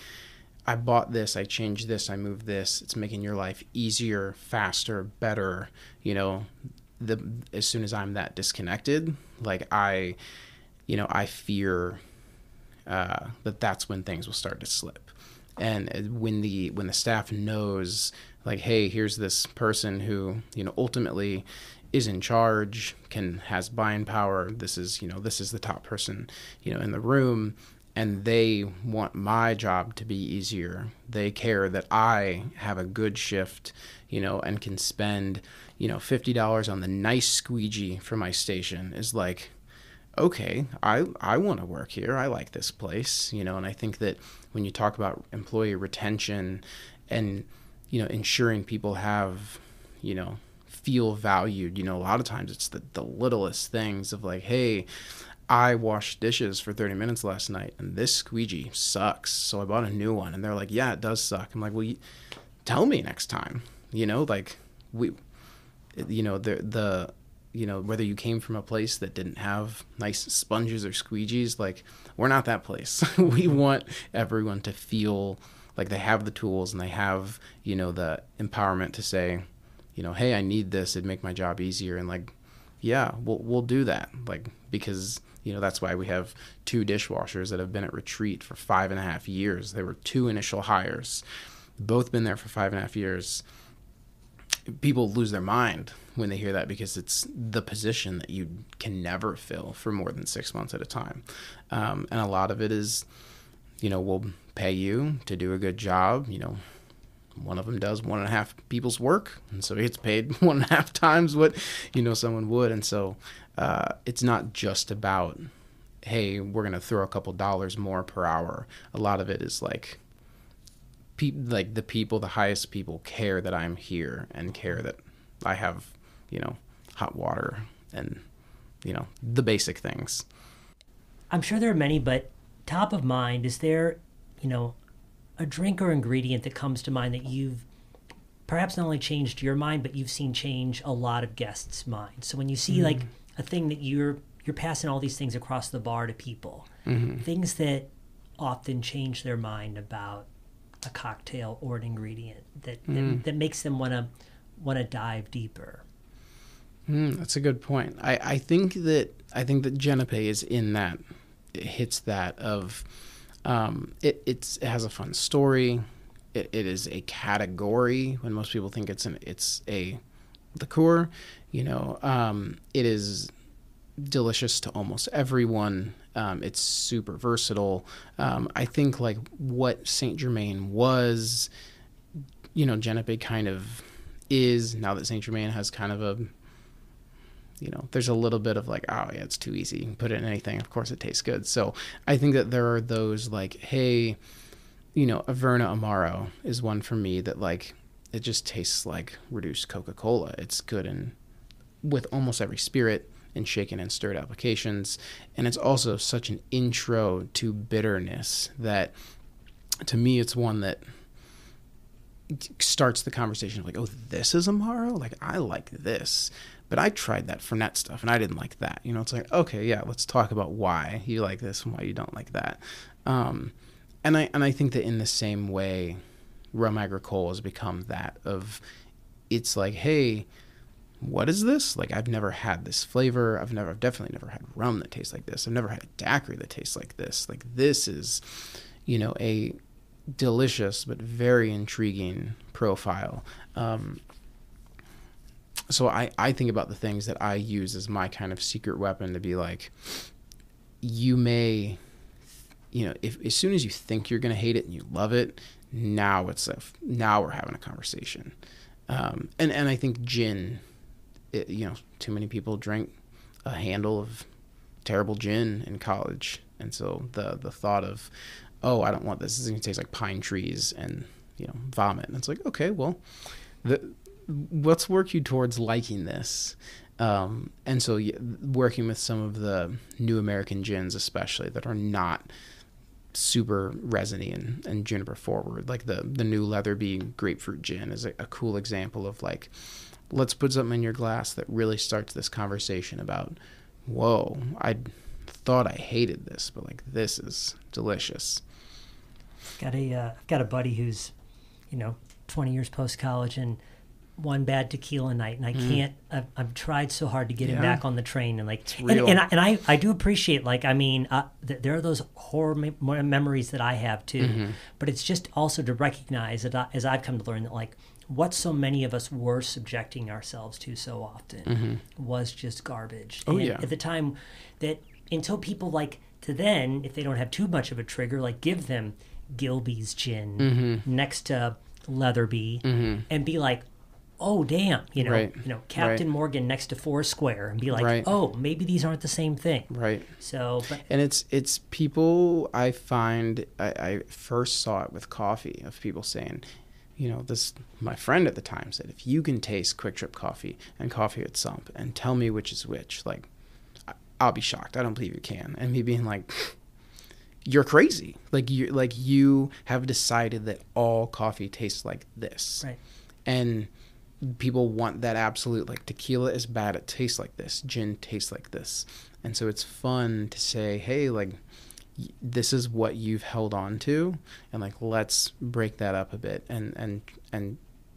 I bought this, I changed this, I moved this, it's making your life easier, faster, better, as soon as I'm that disconnected, like I fear that's when things will start to slip. And when the staff knows, like, hey, here's this person who, ultimately is in charge, has buying power. This is the top person, in the room, and they want my job to be easier. They care that I have a good shift, and can spend, $50 on the nice squeegee for my station is like, okay, I want to work here. I like this place, and I think that when you talk about employee retention and, ensuring people have, feel valued, a lot of times it's the littlest things of like, hey, I washed dishes for 30 minutes last night and this squeegee sucks, so I bought a new one. And they're like, yeah, it does suck. I'm like, well, tell me next time, like whether you came from a place that didn't have nice sponges or squeegees, like, we're not that place. We want everyone to feel like they have the tools and they have, the empowerment to say, hey, I need this. It'd make my job easier. And like, yeah, we'll do that. Like, because, that's why we have 2 dishwashers that have been at retreat for 5.5 years. They were 2 initial hires, both been there for 5.5 years. People lose their mind when they hear that because it's the position that you can never fill for more than 6 months at a time. And a lot of it is, we'll pay you to do a good job. One of them does 1.5 people's work, and so he gets paid 1.5 times what, someone would. And so it's not just about, hey, we're going to throw a couple dollars more per hour. A lot of it is like, the highest people care that I'm here and care that I have, hot water and, the basic things. I'm sure there are many, but top of mind, is there, a drink or ingredient that comes to mind that you've perhaps not only changed your mind, but you've seen change a lot of guests' minds? So when you see like a thing that you're passing all these things across the bar to people, things that often change their mind about a cocktail or an ingredient that makes them want to dive deeper. That's a good point. I think that Genepe is in that. It hits that of it has a fun story. It is a category when most people think it's a liqueur. It is delicious to almost everyone. It's super versatile. I think like what Saint Germain was, Genepe kind of is, now that Saint Germain has kind of a, there's a little bit of like, oh yeah, it's too easy. You can put it in anything. Of course it tastes good. So I think that there are those like, hey, Averna Amaro is one for me that like, it just tastes like reduced Coca-Cola. It's good with almost every spirit and shaken and stirred applications. And it's also such an intro to bitterness that to me, it's one that starts the conversation of like, oh, this is Amaro? Like, I like this. But I tried that Fernet stuff, and I didn't like that. It's like, okay, yeah, let's talk about why you like this and why you don't like that. And I think that in the same way, Rum Agricole has become that of, it's like, hey, what is this? Like, I've never had this flavor. I've definitely never had rum that tastes like this. I've never had a daiquiri that tastes like this. Like, this is, a delicious but very intriguing profile. So I think about the things that I use as my kind of secret weapon to be like, you may if as soon as you think you're going to hate it and you love it, now we're having a conversation. And I think gin, too many people drank a handle of terrible gin in college. And so the thought of, oh, I don't want this. This is going to taste like pine trees and, vomit. And it's like, okay, well, let's work you towards liking this. And so working with some of the new American gins, especially that are not super resiny and juniper forward, like the new Leatherby grapefruit gin is a cool example of like, let's put something in your glass that really starts this conversation about, whoa, I thought I hated this, but like this is delicious. I've got a buddy who's 20 years post college and one bad tequila night, and I can't. I've tried so hard to get him back on the train, and like, and I do appreciate, like, I mean, there are those horror memories that I have too, but it's just also to recognize that as I've come to learn that, like, what so many of us were subjecting ourselves to so often was just garbage. Oh, and yeah. At the time, that until people like to then, if they don't have too much of a trigger, like give them Gilby's gin next to Leatherby, and be like, oh damn, Captain Morgan next to Foursquare, and be like, oh, maybe these aren't the same thing. Right. So, and it's people. I find I first saw it with coffee, of people saying, this, my friend at the time said, if you can taste Quick Trip coffee and coffee at Sump and tell me which is which, like, I'll be shocked. I don't believe you can. And me being like, you're crazy. You have decided that all coffee tastes like this. Right. And people want that absolute, like, tequila is bad, it tastes like this, gin tastes like this. And so it's fun to say, hey, like, this is what you've held on to, and like, let's break that up a bit and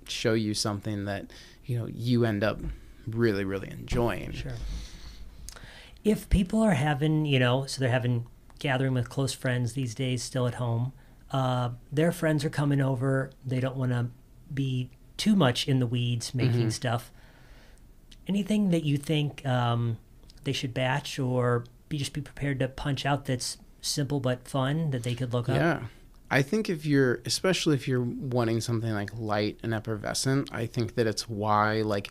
show you something that you end up really, really enjoying. Sure. If people are having, so they're having gathering with close friends these days, still at home, their friends are coming over, they don't want to be too much in the weeds making stuff. Anything that you think they should batch or just be prepared to punch out that's simple but fun that they could look up? Yeah. I think especially if you're wanting something like light and effervescent, I think that it's why like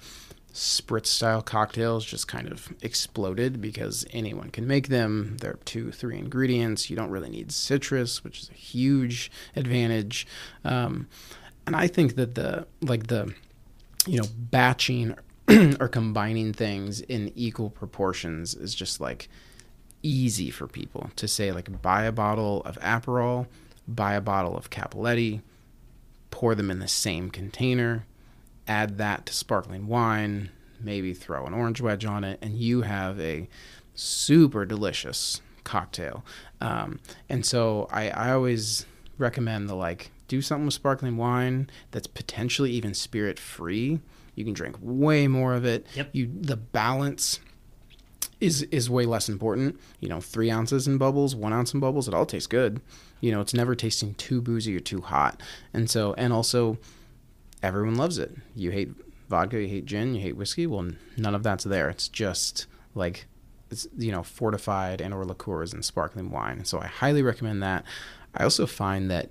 spritz style cocktails just kind of exploded, because anyone can make them. They're 2-3 ingredients. You don't really need citrus, which is a huge advantage. And I think that the batching or combining things in equal proportions is just like easy for people to say, like, buy a bottle of Aperol, buy a bottle of Cappelletti, pour them in the same container, add that to sparkling wine, maybe throw an orange wedge on it, and you have a super delicious cocktail. And so I always recommend do something with sparkling wine that's potentially even spirit free. You can drink way more of it. Yep. The balance is way less important. 3 ounces in bubbles, 1 ounce in bubbles, it all tastes good. It's never tasting too boozy or too hot. And also everyone loves it. You hate vodka, you hate gin, you hate whiskey. Well, none of that's there. It's just like, it's, fortified and or liqueurs and sparkling wine. And so I highly recommend that. I also find that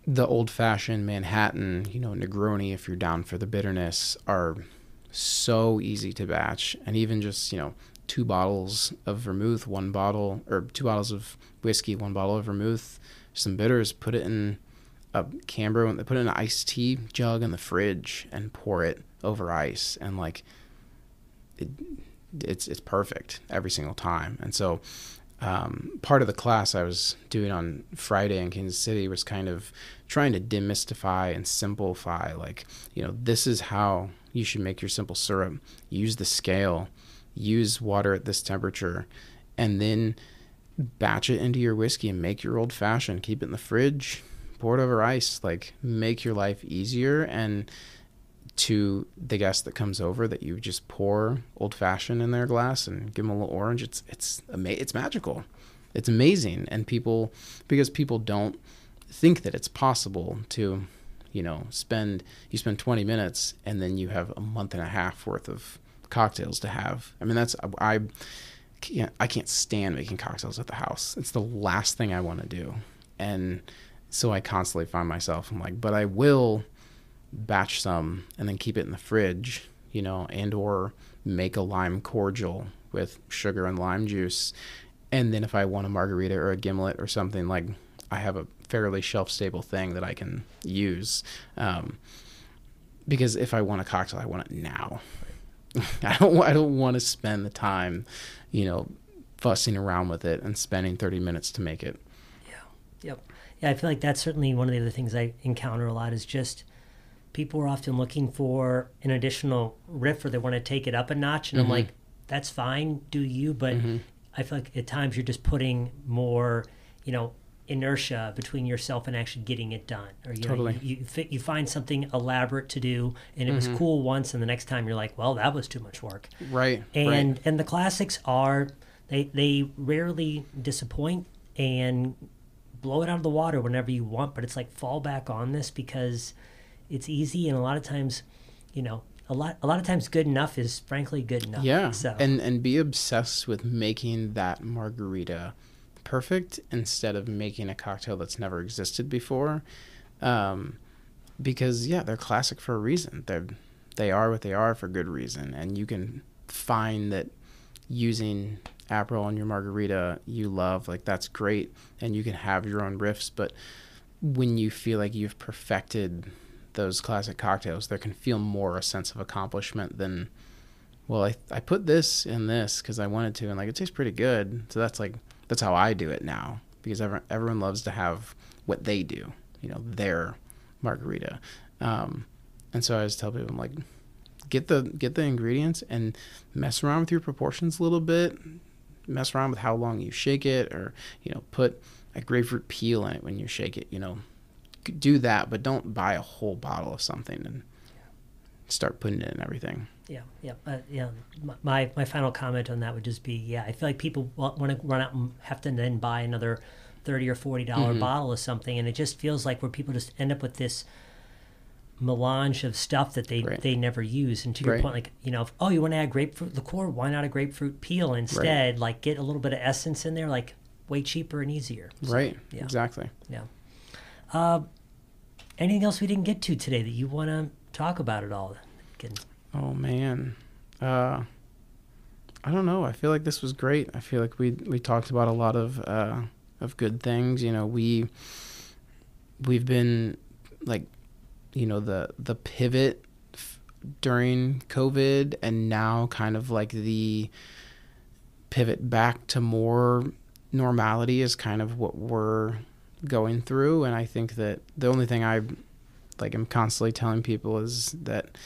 the old-fashioned Manhattan, Negroni, if you're down for the bitterness, are so easy to batch. And even just 2 bottles of vermouth, 2 bottles of whiskey, 1 bottle of vermouth, some bitters, put it in a Cambro, and put it in an iced tea jug in the fridge and pour it over ice, and like it's perfect every single time. And so part of the class I was doing on Friday in Kansas City was kind of trying to demystify and simplify, like, this is how you should make your simple syrup. Use the scale, use water at this temperature, and then batch it into your whiskey and make your old fashioned. Keep it in the fridge, pour it over ice, like, make your life easier. And to the guest that comes over, that you just pour old fashioned in their glass and give them a little orange, it's magical. It's amazing. And because people don't think that it's possible to, spend 20 minutes and then you have a month and a half worth of cocktails to have. I mean, I I can't stand making cocktails at the house. It's the last thing I want to do. And so I constantly find myself, I'm like, but I will batch some and then keep it in the fridge, and or make a lime cordial with sugar and lime juice. And then if I want a margarita or a gimlet or something, like, I have a fairly shelf-stable thing that I can use. Because if I want a cocktail, I want it now. I don't want to spend the time, fussing around with it and spending 30 minutes to make it. Yeah. Yep. Yeah, I feel like that's certainly one of the other things I encounter a lot is just people are often looking for an additional riff, or they want to take it up a notch. And I'm like, that's fine, do you? But I feel like at times you're just putting more, inertia between yourself and actually getting it done. Or you find something elaborate to do, and it was cool once, and the next time you're like, well, that was too much work. Right. And the classics are, they rarely disappoint and blow it out of the water whenever you want, but it's like, fall back on this because it's easy, and a lot of times, a lot of times good enough is frankly good enough. Yeah. So. And be obsessed with making that margarita perfect instead of making a cocktail that's never existed before. Because they're classic for a reason. They are what they are for good reason. And you can find that using Aperol in your margarita you love, like, that's great. And you can have your own riffs, but when you feel like you've perfected those classic cocktails, there can feel more a sense of accomplishment than, well, I put this in this because I wanted to, and like, it tastes pretty good. So that's how I do it now, because everyone loves to have what they do, their margarita. And so I always tell people, I'm like, get the ingredients and mess around with your proportions a little bit, mess around with how long you shake it, or, put a grapefruit peel in it when you shake it, do that, but don't buy a whole bottle of something and start putting it in everything. Yeah. My final comment on that would just be, I feel like people want to run out and have to then buy another $30 or $40 bottle of something, and it just feels like where people just end up with this melange of stuff that they never use. And to your point, like, you want to add grapefruit liqueur, why not a grapefruit peel instead? Like, get a little bit of essence in there, like, way cheaper and easier. So, exactly. Anything else we didn't get to today that you want to talk about at all? Oh man, I don't know. I feel like this was great. I feel like we talked about a lot of good things. We've been like, the pivot during COVID, and now kind of like the pivot back to more normality is kind of what we're going through. And I think that the only thing I am constantly telling people is that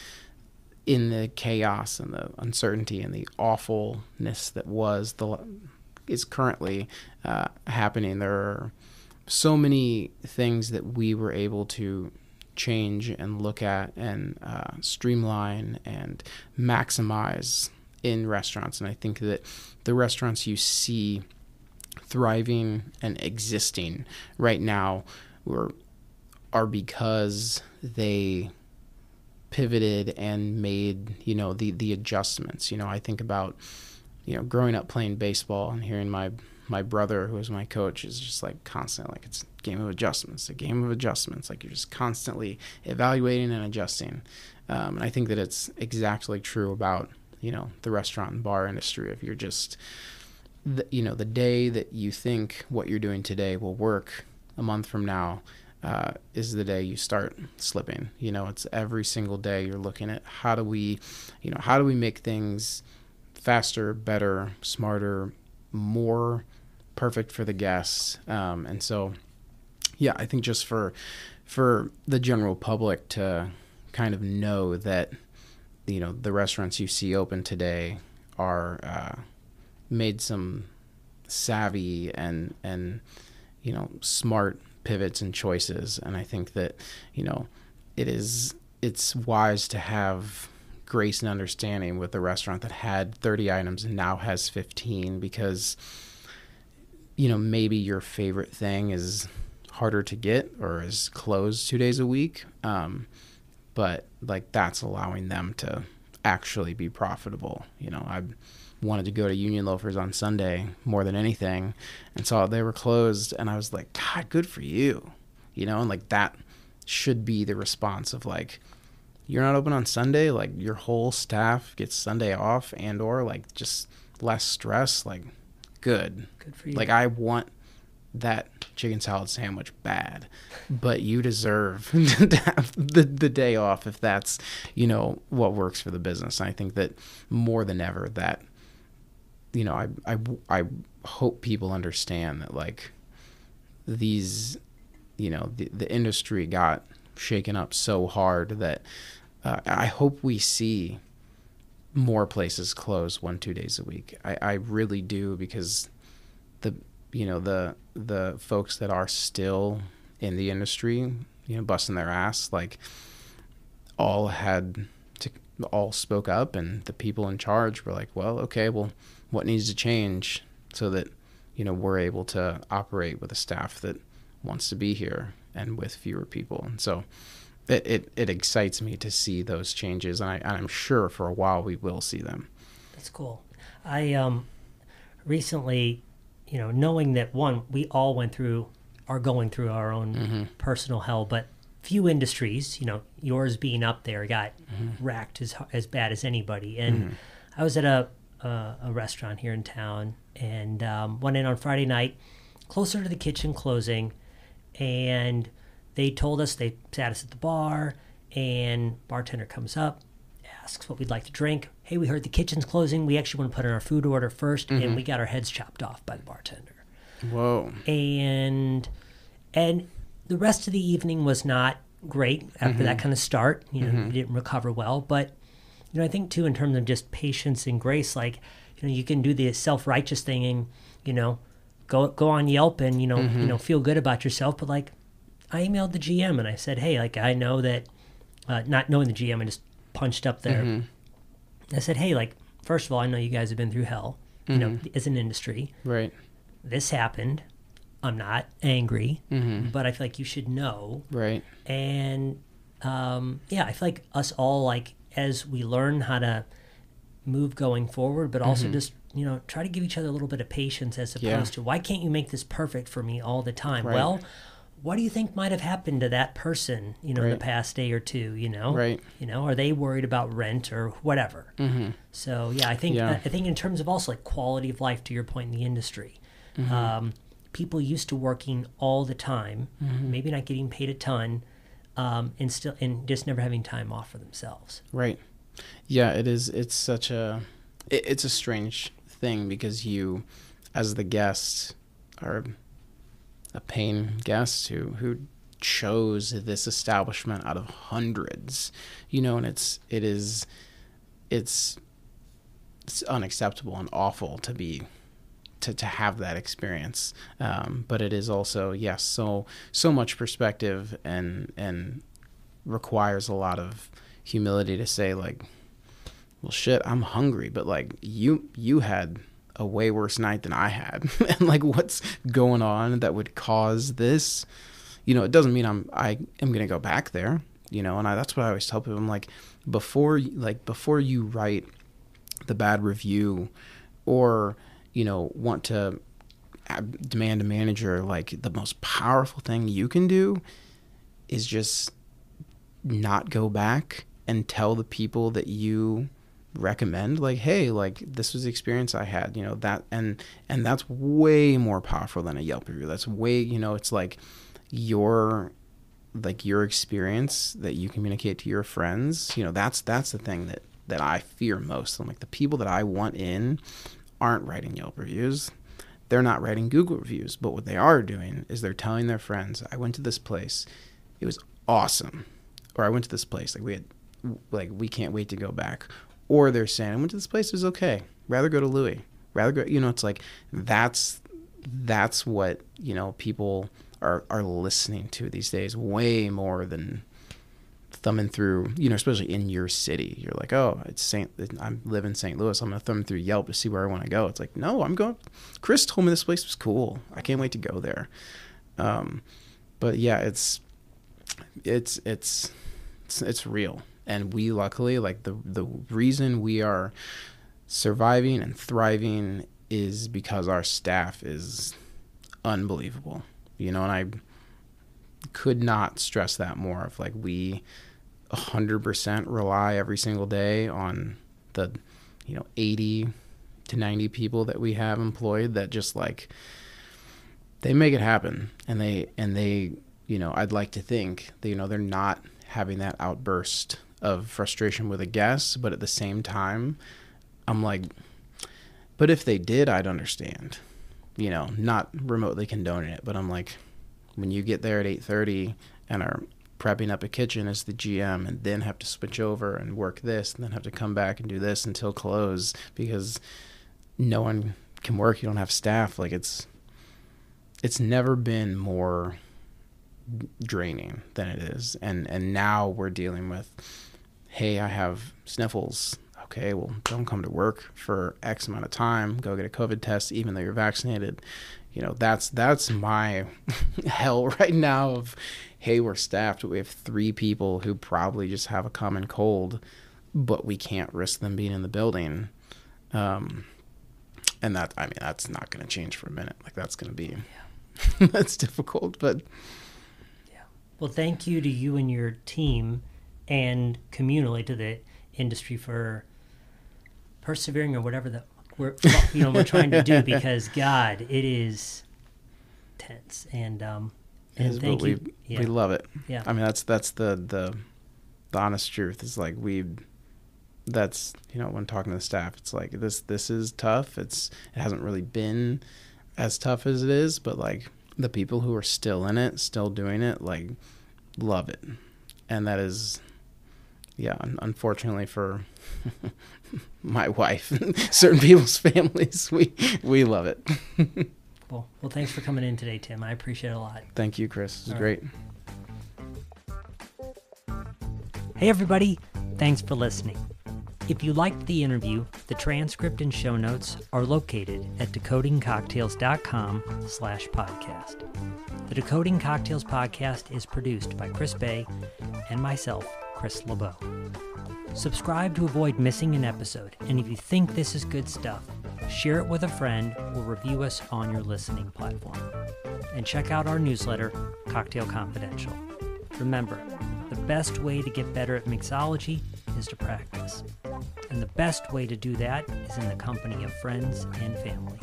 in the chaos and the uncertainty and the awfulness that is currently happening, there are so many things that we were able to change and look at and streamline and maximize in restaurants. And I think that the restaurants you see thriving and existing right now are because they pivoted and made, the adjustments. I think about, growing up playing baseball and hearing my brother, who was my coach, is just like constantly, like, it's a game of adjustments. Like, you're just constantly evaluating and adjusting. And I think that it's exactly true about, the restaurant and bar industry. If you're just, the day that you think what you're doing today will work a month from now, is the day you start slipping. It's every single day you're looking at how do we make things faster, better, smarter, more perfect for the guests. And so, I think just for the general public to kind of know that, the restaurants you see open today are made some savvy and smart pivots and choices. And I think that, it's wise to have grace and understanding with a restaurant that had 30 items and now has 15, because, maybe your favorite thing is harder to get or is closed 2 days a week. But like, that's allowing them to actually be profitable. wanted to go to Union Loafers on Sunday more than anything, and saw they were closed, and I was like, God, good for you, and like that should be the response of like, you're not open on Sunday, like your whole staff gets Sunday off, and or like just less stress, like good for you. Like I want that chicken salad sandwich bad, but you deserve to have the day off if that's what works for the business. And I think that more than ever that I hope people understand that like these the industry got shaken up so hard that I hope we see more places close 1-2 days a week. I really do, because the folks that are still in the industry, busting their ass, like all spoke up, and the people in charge were like, well, okay, well, what needs to change so that, we're able to operate with a staff that wants to be here and with fewer people. And so it excites me to see those changes. And I'm sure for a while we will see them. That's cool. I recently, knowing that we all are going through our own personal hell, but few industries, yours being up there, got racked as bad as anybody. And I was at a restaurant here in town, and went in on Friday night, closer to the kitchen closing, and they told us, they sat us at the bar, and bartender comes up, asks what we'd like to drink. Hey, we heard the kitchen's closing. We actually want to put in our food order first, and we got our heads chopped off by the bartender. Whoa. And the rest of the evening was not great after that kind of start. We didn't recover well. But, I think, too, in terms of just patience and grace, like, you can do the self-righteous thing and, go on Yelp and, feel good about yourself. But, like, I emailed the GM and I said, hey, like, I know that, not knowing the GM, I just punched up there. I said, hey, like, first of all, I know you guys have been through hell, as an industry. Right. This happened. I'm not angry, but I feel like you should know. Right. And, I feel like us all, like, as we learn how to move going forward, but also just, try to give each other a little bit of patience, as opposed to, why can't you make this perfect for me all the time? Right. Well, what do you think might have happened to that person, the past day or two, Right. Are they worried about rent or whatever? So, I think in terms of also like quality of life, to your point in the industry, people used to working all the time, maybe not getting paid a ton, and just never having time off for themselves. Right. Yeah, it is. It's such it's a strange thing, because you, as the guest, are a paying guest who chose this establishment out of hundreds, and it's unacceptable and awful to have that experience. But it is also, yes, so much perspective and requires a lot of humility to say, like, well, shit, I'm hungry, but like you had a way worse night than I had. And like, what's going on that would cause this? It doesn't mean I am going to go back there, and that's what I always tell people. I'm like, before you write the bad review or, want to demand a manager, like, the most powerful thing you can do is just not go back and tell the people that you recommend, like, hey, like, this was the experience I had, that, and that's way more powerful than a Yelp review. That's way, it's like your experience that you communicate to your friends, that's the thing that I fear most. I'm like, the people that I want in aren't writing Yelp reviews. They're not writing Google reviews, but what they are doing is they're telling their friends, I went to this place, it was awesome. Or I went to this place, we can't wait to go back. Or they're saying, I went to this place, it was okay. Rather go to Louis. Rather go, it's like, that's what, people are listening to these days, way more than thumbing through, especially in your city. You're like, oh, I live in St. Louis, I'm going to thumb through Yelp to see where I want to go. It's like, no, I'm going, Chris told me this place was cool. I can't wait to go there. But yeah, it's real. And we luckily, like, the reason we are surviving and thriving is because our staff is unbelievable, and I could not stress that more. Of like, we 100% rely every single day on the 80 to 90 people that we have employed that just like, they make it happen. And they I'd like to think that, they're not having that outburst of frustration with a guest, but at the same time, I'm like, but if they did, I'd understand, not remotely condoning it, but I'm like, when you get there at 8:30 and are prepping up a kitchen as the GM and then have to switch over and work this and then have to come back and do this until close because no one can work, you don't have staff, like it's never been more draining than it is. And now we're dealing with, hey, I have sniffles. Okay, well, don't come to work for X amount of time. Go get a COVID test, even though you're vaccinated. That's my hell right now of, hey, we're staffed, but we have 3 people who probably just have a common cold, but we can't risk them being in the building. And that's not going to change for a minute. Like, that's going to be, that's difficult, but. Yeah. Well, thank you to you and your team and communally to the industry for persevering or whatever we're trying to do, because God, it is tense. And thank you. We love it. Yeah. I mean, that's the honest truth. Is like, that's when talking to the staff, it's like, this is tough. It hasn't really been as tough as it is, but like, the people who are still in it, still doing it, like, love it. And that is, unfortunately for my wife and certain people's families, we love it. Well, thanks for coming in today, Tim. I appreciate it a lot. Thank you, Chris. It was great. Hey, everybody. Thanks for listening. If you liked the interview, the transcript and show notes are located at decodingcocktails.com/podcast. The Decoding Cocktails podcast is produced by Chris Bay and myself, Chris LeBeau. Subscribe to avoid missing an episode, and if you think this is good stuff, share it with a friend or review us on your listening platform. And check out our newsletter, Cocktail Confidential. Remember, the best way to get better at mixology is to practice. And the best way to do that is in the company of friends and family.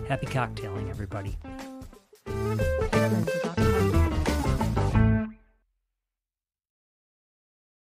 Happy cocktailing, everybody.